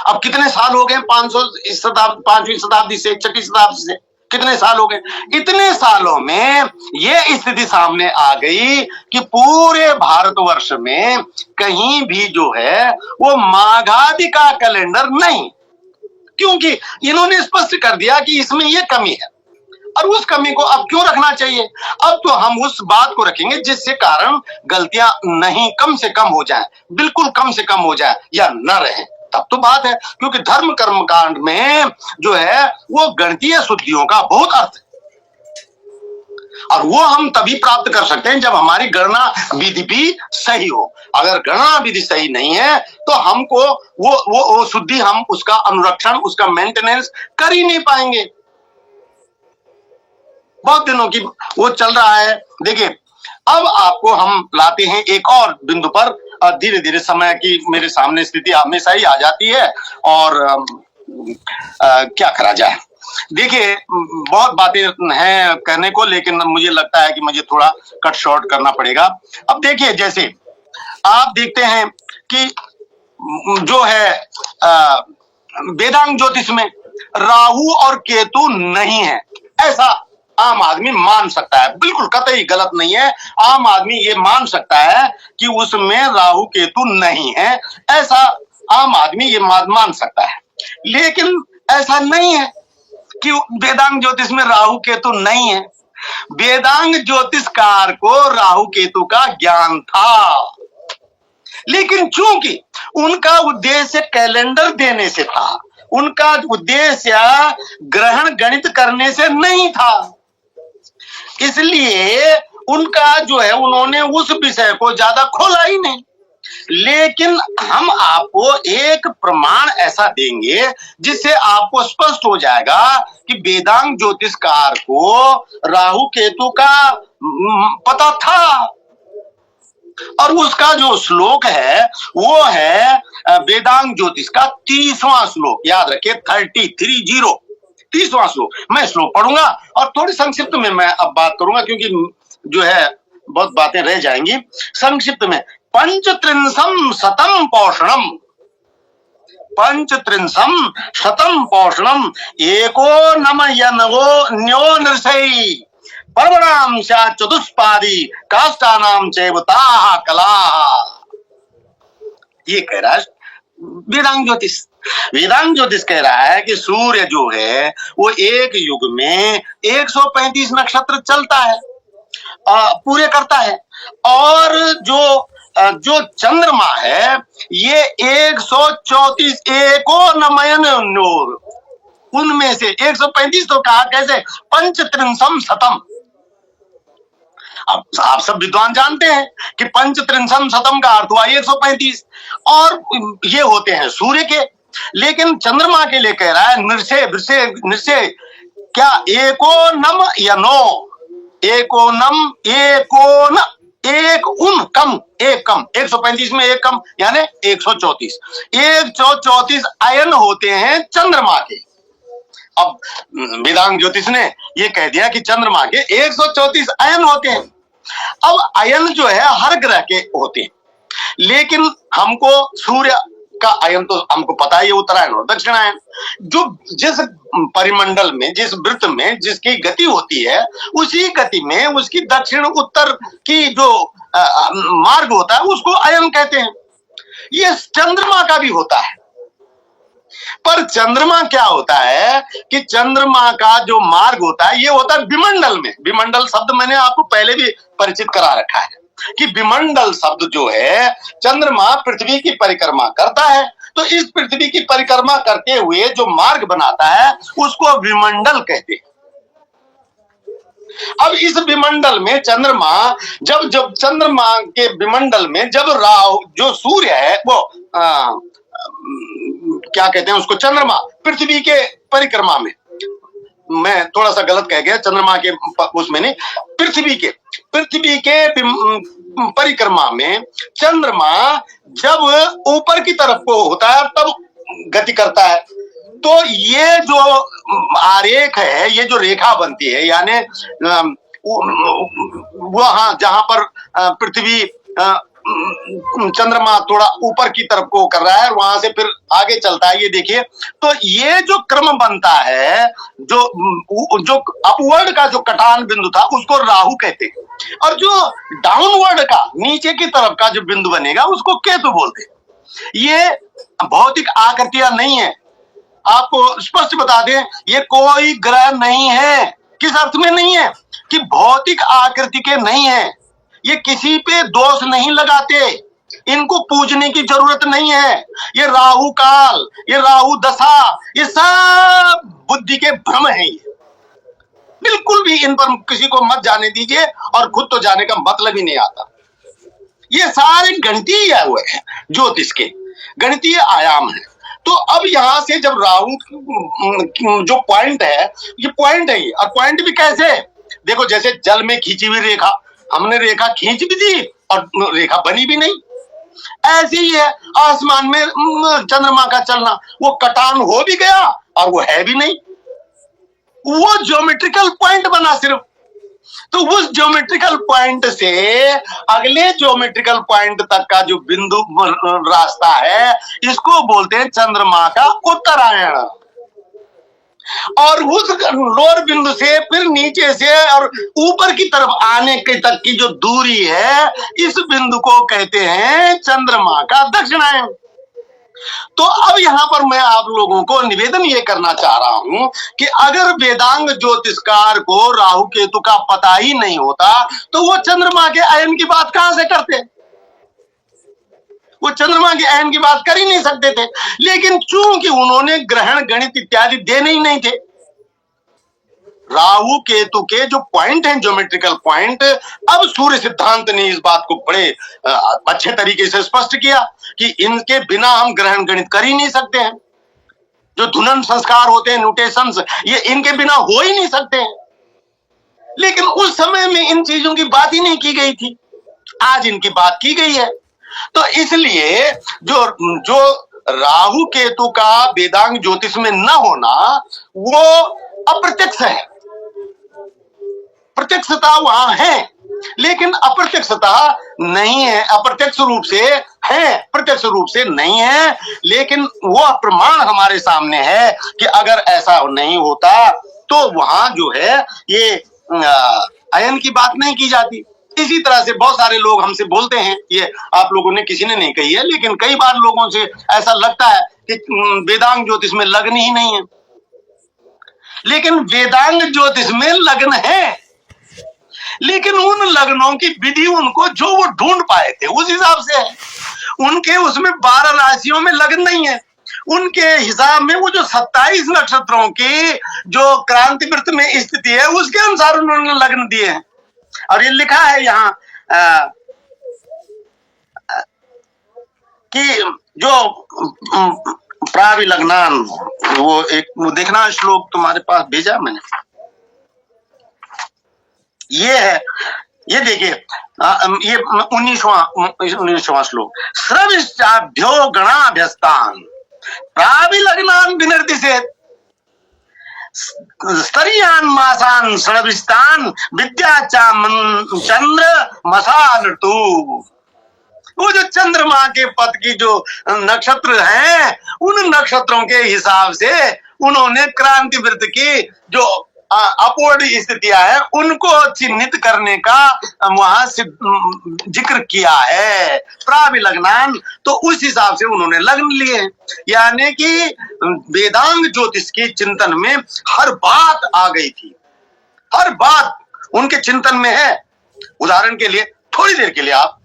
अब कितने साल हो गए? 5वीं शताब्दी से 6वीं शताब्दी से कितने साल हो गए? इतने सालों में ये स्थिति सामने आ गई कि पूरे भारतवर्ष में कहीं भी जो है वो माघादि का कैलेंडर नहीं, क्योंकि इन्होंने स्पष्ट कर दिया कि इसमें ये कमी है। और उस कमी को अब क्यों रखना चाहिए? अब तो हम उस बात को रखेंगे जिससे कारण गलतियां नहीं, कम से कम हो जाए, बिल्कुल कम से कम हो जाए या न रहे, तब तो बात है। क्योंकि धर्म कर्म कांड में जो है वो गणितीय शुद्धियों का बहुत अर्थ है, और वो हम तभी प्राप्त कर सकते हैं जब हमारी गणना विधि भी सही हो। अगर गणना विधि सही नहीं है तो हमको वो शुद्धि, हम उसका अनुरक्षण, उसका मेंटेनेंस कर ही नहीं पाएंगे। बहुत दिनों की वो चल रहा है। देखिए, अब आपको हम लाते हैं एक और बिंदु पर। धीरे धीरे समय की मेरे सामने स्थिति हमेशा ही आ जाती है, और क्या करा जाए। देखिए, बहुत बातें हैं कहने को, लेकिन मुझे लगता है कि मुझे थोड़ा कट शॉर्ट करना पड़ेगा। अब देखिए, जैसे आप देखते हैं कि जो है वेदांग ज्योतिष में राहु और केतु नहीं है, ऐसा आम आदमी मान सकता है। बिल्कुल कतई गलत नहीं है, आम आदमी ये मान सकता है कि उसमें राहु केतु नहीं है, ऐसा आम आदमी ये मान सकता है। लेकिन ऐसा नहीं है कि वेदांग ज्योतिष में राहु केतु नहीं है। वेदांग ज्योतिषकार को राहु केतु का ज्ञान था, लेकिन चूंकि उनका उद्देश्य कैलेंडर देने से था, उनका उद्देश्य ग्रहण गणित करने से नहीं था, इसलिए उनका जो है उन्होंने उस विषय को ज्यादा खोला ही नहीं। लेकिन हम आपको एक प्रमाण ऐसा देंगे जिससे आपको स्पष्ट हो जाएगा कि वेदांग ज्योतिषकार को राहु केतु का पता था। और उसका जो श्लोक है वो है वेदांग ज्योतिष का 30वां श्लोक, याद रखिए 30वां श्लोक। मैं श्लोक पढ़ूंगा और थोड़ी संक्षिप्त में मैं अब बात करूंगा, क्योंकि जो है बहुत बातें रह जाएंगी। संक्षिप्त में, पंचत्रिंशम शतम पौषणम, पंचत्रिंशम शतम पौषणम एको नम यनवो न्यो नृषै पर्वणाम चतुष्पादी काष्ठानाम चैवताः कलाः। ये कह रहा है वेदांग ज्योतिष। वेदांग ज्योतिष कह रहा है कि सूर्य जो है वो एक युग में 135 नक्षत्र चलता है, पूरे करता है, और जो चंद्रमा है ये 134 एको नमयन नूर, उनमें से 135 तो कहा कैसे? पंचत्रिंशम शतम। अब आप सब विद्वान जानते हैं कि पंचत्रिंशम शतम का अर्थ हुआ 135, और ये होते हैं सूर्य के। लेकिन चंद्रमा के लिए कह रहा है नृषे क्या एको नम या नो? एको नम, एको न, एक उन कम, एक कम, 135 में एक कम यानी 134। 134 अयन होते हैं चंद्रमा के। अब वेदांग ज्योतिष ने ये कह दिया कि चंद्रमा के 134 अयन होते हैं। अब अयन जो है हर ग्रह के होते हैं, लेकिन हमको सूर्य का अयन तो हमको पता ही है, उत्तरायण और दक्षिणायन। जो जिस परिमंडल में, जिस वृत्त में जिसकी गति होती है, उसी गति में उसकी दक्षिण उत्तर की जो मार्ग होता है उसको अयन कहते हैं। ये चंद्रमा का भी होता है, पर चंद्रमा क्या होता है कि चंद्रमा का जो मार्ग होता है ये होता है विमंडल में। विमंडल शब्द मैंने आपको पहले भी परिचित करा रखा है कि विमंडल शब्द जो है, चंद्रमा पृथ्वी की परिक्रमा करता है, तो इस पृथ्वी की परिक्रमा करते हुए जो मार्ग बनाता है उसको विमंडल कहते हैं। अब इस विमंडल में चंद्रमा, जब जब चंद्रमा के विमंडल में जब राहु, जो सूर्य है वो क्या कहते हैं उसको, चंद्रमा पृथ्वी के परिक्रमा में, मैं थोड़ा सा गलत कह गया, चंद्रमा के उसमें नहीं, पृथ्वी के परिक्रमा में चंद्रमा जब ऊपर की तरफ को होता है तब गति करता है। तो ये जो आरेख है, ये जो रेखा बनती है, यानी वहां जहां पर पृथ्वी चंद्रमा थोड़ा ऊपर की तरफ को कर रहा है और वहां से फिर आगे चलता है, ये देखिए। तो ये जो क्रम बनता है, जो अपवर्ड का जो कटान बिंदु था उसको राहु कहते हैं, और जो डाउनवर्ड का नीचे की तरफ का जो बिंदु बनेगा उसको केतु बोलते हैं। ये भौतिक आकृतियां नहीं है, आपको स्पष्ट बता दें, ये कोई ग्रह नहीं है। किस अर्थ में नहीं है? कि भौतिक आकृति के नहीं है, ये किसी पे दोष नहीं लगाते, इनको पूजने की जरूरत नहीं है। ये राहु काल, ये राहु दशा, ये सब बुद्धि के भ्रम है। ये बिल्कुल भी इन पर किसी को मत जाने दीजिए, और खुद तो जाने का मतलब ही नहीं आता। ये सारे गणितीय हुए हैं, ज्योतिष के गणितीय आयाम है। तो अब यहां से जब राहु जो पॉइंट है, ये पॉइंट है, और पॉइंट भी कैसे, देखो जैसे जल में खींची हुई रेखा, हमने रेखा खींच भी दी और रेखा बनी भी नहीं, ऐसे ही है आसमान में चंद्रमा का चलना, वो कटान हो भी गया और वो है भी नहीं, वो ज्योमेट्रिकल पॉइंट बना सिर्फ। तो उस ज्योमेट्रिकल पॉइंट से अगले ज्योमेट्रिकल पॉइंट तक का जो बिंदु रास्ता है, इसको बोलते हैं चंद्रमा का उत्तरायण। और उस लोअर बिंदु से फिर नीचे से और ऊपर की तरफ आने के तक की जो दूरी है, इस बिंदु को कहते हैं चंद्रमा का दक्षिणायन। तो अब यहां पर मैं आप लोगों को निवेदन ये करना चाह रहा हूं कि अगर वेदांग ज्योतिषकार को राहु केतु का पता ही नहीं होता तो वो चंद्रमा के अयन की बात कहां से करते? वो चंद्रमा के अयन की बात कर ही नहीं सकते थे। लेकिन चूंकि उन्होंने ग्रहण गणित इत्यादि देने ही नहीं थे, राहु केतु के जो पॉइंट हैं, ज्योमेट्रिकल पॉइंट, अब सूर्य सिद्धांत ने इस बात को बड़े अच्छे तरीके से स्पष्ट किया कि इनके बिना हम ग्रहण गणित कर ही नहीं सकते हैं। जो धुनन संस्कार होते हैं, नोटेशंस, ये इनके बिना हो ही नहीं सकते हैं। लेकिन उस समय में इन चीजों की बात ही नहीं की गई थी, आज इनकी बात की गई है। तो इसलिए जो राहु केतु का वेदांग ज्योतिष में न होना, वो अप्रत्यक्ष है। प्रत्यक्षता वहां है लेकिन अप्रत्यक्षता नहीं है, अप्रत्यक्ष रूप से है, प्रत्यक्ष रूप से नहीं है। लेकिन वो प्रमाण हमारे सामने है कि अगर ऐसा नहीं होता तो वहां जो है ये अयन की बात नहीं की जाती। इसी तरह से बहुत सारे लोग हमसे बोलते हैं, ये आप लोगों ने, किसी ने नहीं कही है, लेकिन कई बार लोगों से ऐसा लगता है कि वेदांग ज्योतिष में लग्न ही नहीं है। लेकिन वेदांग ज्योतिष में लग्न है, लेकिन उन लग्नों की विधि उनको जो वो ढूंढ पाए थे उस हिसाब से है। उनके उसमें 12 राशियों में लग्न नहीं है, उनके हिसाब में वो जो 27 नक्षत्रों की जो क्रांति वृत्त में स्थिति है उसके अनुसार उन्होंने लग्न दिए हैं। और ये लिखा है यहाँ कि जो प्राविलग्नान, वो एक देखना श्लोक तुम्हारे पास भेजा मैंने, ये है, ये देखिए, ये 19वां श्लोक, स्रविष्टाभ्यो गणाभ्यस्तान प्राविलग्नान विनिर्दिशेत स्तरीयान मासान स्रविष्टान विद्याचाम चंद्र मसान ऋतु। वो जो चंद्रमा के पद की जो नक्षत्र हैं, उन नक्षत्रों के हिसाब से उन्होंने क्रांति वृत्त की जो अपवर्ड स्थितियां हैं उनको चिन्हित करने का वहां से जिक्र किया है, प्राविलग्नान। तो उस हिसाब से उन्होंने लग्न लिए हैं। यानी कि वेदांग ज्योतिष के चिंतन में हर बात आ गई थी, हर बात उनके चिंतन में है। उदाहरण के लिए थोड़ी देर के लिए आप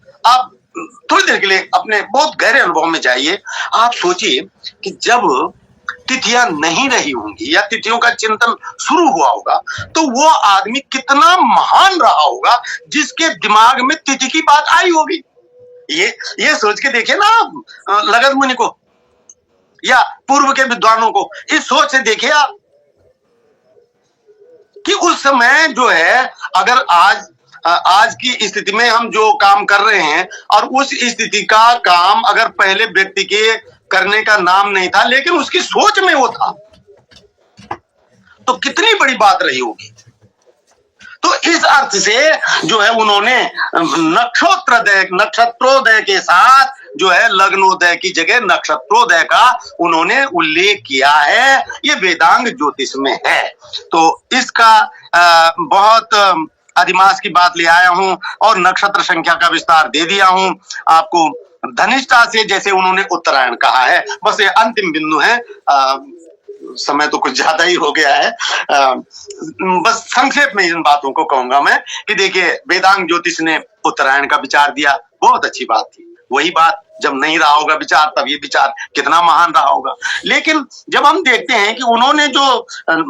थोड़ी देर के लिए अपने बहुत गहरे अनुभव में जाइए। आप सोचिए कि जब तिथियां नहीं रही होंगी या तिथियों का चिंतन शुरू हुआ होगा, तो वो आदमी कितना महान रहा होगा जिसके दिमाग में तिथि की बात आई होगी। ये सोच के देखिए ना आप लगद मुनि को या पूर्व के विद्वानों को, इस सोच से देखिए आप कि उस समय जो है, अगर आज की स्थिति में हम जो काम कर रहे हैं और उस स्थिति का काम अगर पहले व्यक्ति के करने का नाम नहीं था लेकिन उसकी सोच में वो था, तो कितनी बड़ी बात रही होगी। तो इस अर्थ से जो है उन्होंने नक्षत्रोदय के साथ जो है लग्नोदय की जगह नक्षत्रोदय का उन्होंने उल्लेख किया है। ये वेदांग ज्योतिष में है। तो इसका बहुत अधिमास की बात ले आया हूं और नक्षत्र संख्या का विस्तार दे दिया हूं आपको। धनिष्ठा से जैसे उन्होंने उत्तरायण कहा है, बस ये अंतिम बिंदु है। समय तो कुछ ज्यादा ही हो गया है। बस संक्षेप में इन बातों को कहूंगा मैं कि देखिए, वेदांग ज्योतिष ने उत्तरायण का विचार दिया, बहुत अच्छी बात थी। वही बात जब नहीं रहा होगा विचार, तब ये विचार कितना महान रहा होगा। लेकिन जब हम देखते हैं कि उन्होंने जो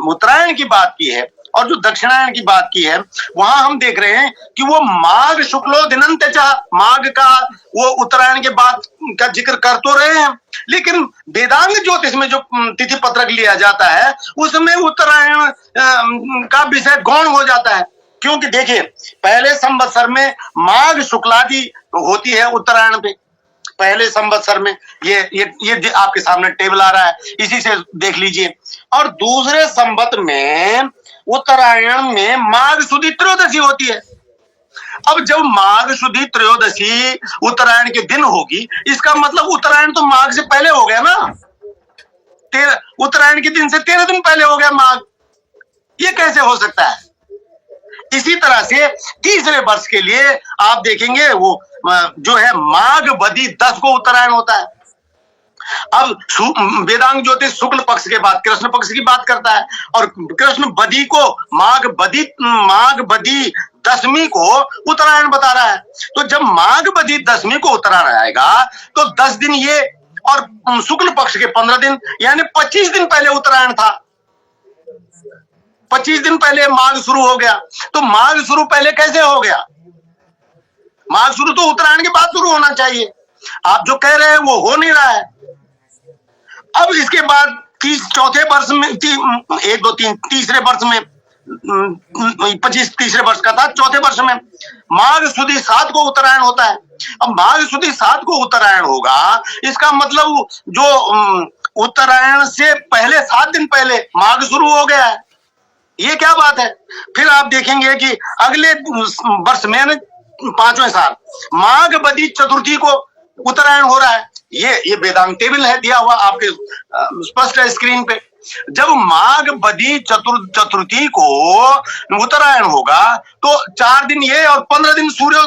उत्तरायण की बात की है और जो दक्षिणायन की बात की है, वहां हम देख रहे हैं कि वो माघ शुक्लो दिनंत च, माघ का वो उत्तरायण के बाद का जिक्र कर तो रहे हैं, लेकिन वेदांग ज्योतिष में जो तिथि पत्रक लिया जाता है उसमें उत्तरायण का विषय गौण हो जाता है। क्योंकि देखिए, पहले संवत्सर में माघ शुक्लादि होती है उत्तरायण पे, पहले संवत्सर में ये आपके सामने टेबल आ रहा है, इसी से देख लीजिए। और दूसरे संवत में उत्तरायण में माघ शुद्धि त्रयोदशी होती है। अब जब माघ शुद्धि त्रयोदशी उत्तरायण के दिन होगी, इसका मतलब उत्तरायण तो माघ से पहले हो गया ना, उत्तरायण के दिन से 13 दिन पहले हो गया माघ। ये कैसे हो सकता है? इसी तरह से तीसरे वर्ष के लिए आप देखेंगे वो जो है माघ बदी 10 को उत्तरायण होता है। अब वेदांग ज्योतिष शुक्ल पक्ष के बाद कृष्ण पक्ष की बात करता है और कृष्ण बदी को माघ बदी दशमी को उत्तरायण बता रहा है। तो जब माघ बदी दशमी को उत्तरायण आएगा तो 10 दिन ये और शुक्ल पक्ष के 15 दिन यानी 25 दिन पहले उत्तरायण था। 25 दिन पहले माघ शुरू हो गया। तो माघ शुरू पहले कैसे हो गया? माघ शुरू तो उत्तरायण के बाद शुरू होना चाहिए। आप जो कह रहे हैं वो हो नहीं रहा है। अब इसके बाद चौथे वर्ष में 1 2 3 तीसरे वर्ष में 25 तीसरे वर्ष का था, चौथे वर्ष में माघ शुद्धि 7 को उत्तरायण होता है। अब माघ शुद्धि 7 को उत्तरायण होगा, इसका मतलब जो उत्तरायण से पहले 7 दिन पहले माघ शुरू हो गया है। ये क्या बात है? फिर आप देखेंगे कि अगले वर्ष में 5वें साल माघ बदी चतुर्थी को उत्तरायण हो रहा है। ये वेदांग टेबल है दिया हुआ आपके स्पष्ट है स्क्रीन पे। जब माघ बदी चतुर्थी को उत्तरायण होगा तो 4 दिन ये और 15 दिन सूर्य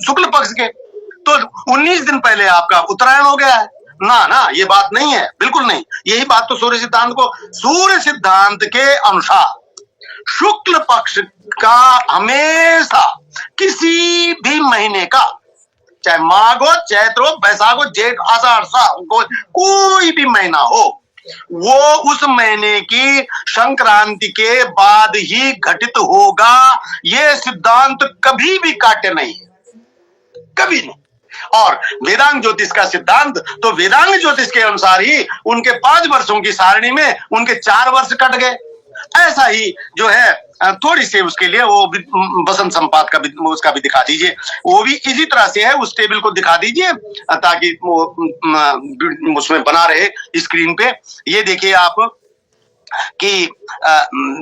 शुक्ल पक्ष के, तो 19 दिन पहले आपका उत्तरायण हो गया है ना। ये बात नहीं है, बिल्कुल नहीं। यही बात तो सूर्य सिद्धांत के अनुसार शुक्ल पक्ष का हमेशा किसी भी महीने का, चाहे माघ हो, चैत्र हो, बैसाख हो, जेठ, आषाढ़, सावन, कोई भी महीना हो, वो उस महीने की संक्रांति के बाद ही घटित होगा। ये सिद्धांत कभी भी काटे नहीं, कभी नहीं। और वेदांग ज्योतिष का सिद्धांत तो वेदांग ज्योतिष के अनुसार ही उनके 5 वर्षों की सारणी में उनके 4 वर्ष कट गए। ऐसा ही जो है थोड़ी सी उसके लिए वो बसंत संपात का भी उसका भी दिखा दीजिए, वो भी इसी तरह से है। उस टेबल को दिखा दीजिए ताकि वो उसमें बना रहे स्क्रीन पे। ये देखिए आप कि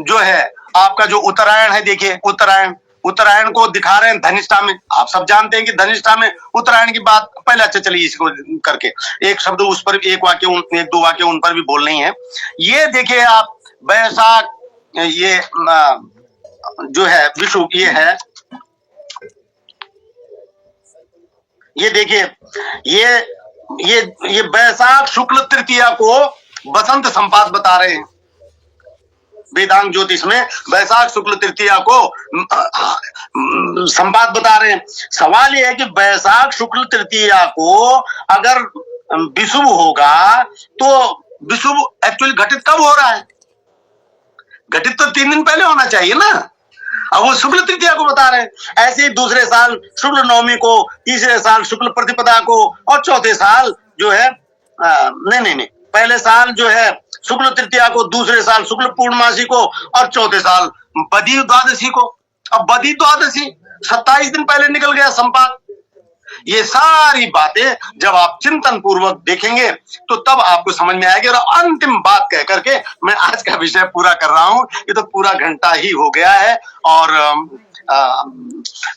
जो है आपका जो उत्तरायण है, देखिए उत्तरायण को दिखा रहे हैं धनिष्ठा में। आप सब जानते हैं कि धनिष्ठा में उत्तरायण की बात पहले। अच्छा चलिए इसको करके एक शब्द उस पर, एक दो वाक्य उन पर भी बोलने ही है। ये देखिए आप बैसाख, ये जो है विषु, ये देखिए ये बैसाख शुक्ल तृतीया को बसंत संपात बता रहे हैं। वेदांग ज्योतिष में बैसाख शुक्ल तृतीया को संपात बता रहे हैं। सवाल यह है कि बैसाख शुक्ल तृतीया को अगर विषुव होगा तो विषुव एक्चुअली घटित कब हो रहा है? घटित तो 3 दिन पहले होना चाहिए ना। अब वो शुक्ल तृतीया को बता रहे हैं। ऐसे ही दूसरे साल शुक्ल नवमी को, तीसरे साल शुक्ल प्रतिपदा को, और चौथे साल जो है नहीं, पहले साल जो है शुक्ल तृतीया को, दूसरे साल शुक्ल पूर्णमासी को, और चौथे साल बदी द्वादशी को। अब बदी द्वादशी 27 दिन पहले निकल गया संपात। ये सारी बातें जब आप चिंतन पूर्वक देखेंगे तो तब आपको समझ में आएगी। और अंतिम बात कह करके मैं आज का विषय पूरा कर रहा हूं। ये तो पूरा घंटा ही हो गया है। और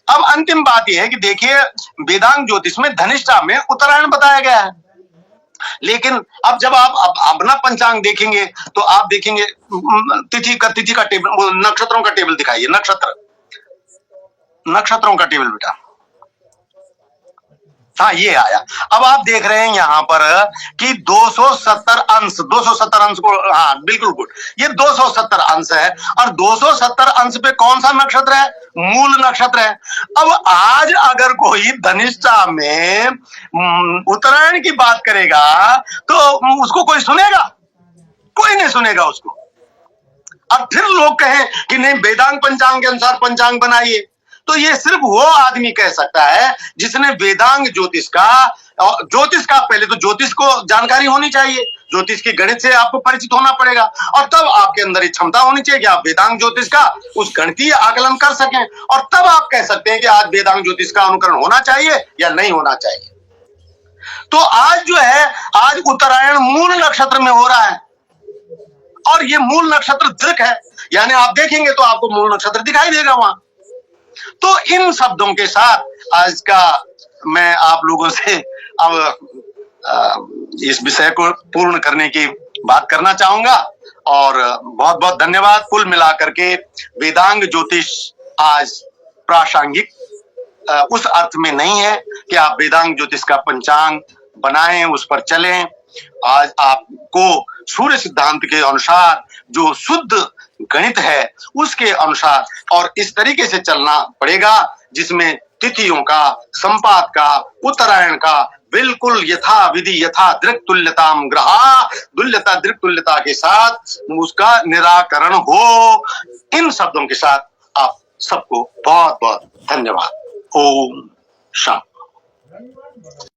अब अंतिम बात यह है कि देखिए, वेदांग ज्योतिष में धनिष्ठा में उत्तरायण बताया गया है, लेकिन अब जब आप अपना पंचांग देखेंगे तो आप देखेंगे तिथि का टेबल, नक्षत्रों का टेबल दिखाइए। नक्षत्रों का टेबल बेटा, हाँ ये आया। अब आप देख रहे हैं यहाँ पर कि 270 अंश को, हाँ बिल्कुल गुड, ये 270 अंश है। और 270 अंश पे कौन सा नक्षत्र है? मूल नक्षत्र है। अब आज अगर कोई धनिष्ठा में उत्तरायण की बात करेगा तो उसको कोई सुनेगा? कोई नहीं सुनेगा उसको। अब फिर लोग कहें कि नहीं वेदांग पंचांग के अनुसार पंचांग बनाइए, तो ये सिर्फ वो आदमी कह सकता है जिसने वेदांग ज्योतिष का पहले तो ज्योतिष को जानकारी होनी चाहिए, ज्योतिष के गणित से आपको परिचित होना पड़ेगा, और तब आपके अंदर ये क्षमता होनी चाहिए कि आप वेदांग ज्योतिष का उस गणितीय आकलन कर सकें, और तब आप कह सकते हैं कि आज वेदांग ज्योतिष का अनुकरण होना चाहिए या नहीं होना चाहिए। तो आज जो है, आज उत्तरायण मूल नक्षत्र में हो रहा है, और ये मूल नक्षत्र दृक है, यानी आप देखेंगे तो आपको मूल नक्षत्र दिखाई देगा वहां। तो इन शब्दों के साथ आज का मैं आप लोगों से अब इस विषय को पूर्ण करने की बात करना चाहूंगा। और बहुत बहुत धन्यवाद। कुल मिलाकर के वेदांग ज्योतिष आज प्रासंगिक उस अर्थ में नहीं है कि आप वेदांग ज्योतिष का पंचांग बनाएं, उस पर चलें। आज आपको सूर्य सिद्धांत के अनुसार जो शुद्ध गणित है उसके अनुसार और इस तरीके से चलना पड़ेगा जिसमें तिथियों का, संपात का, उत्तरायण का बिल्कुल यथा विधि यथा दृक् तुल्यताम ग्रहा, तुल्यता दृक् तुल्यता के साथ उसका निराकरण हो। इन शब्दों के साथ आप सबको बहुत बहुत धन्यवाद। ओम शांति।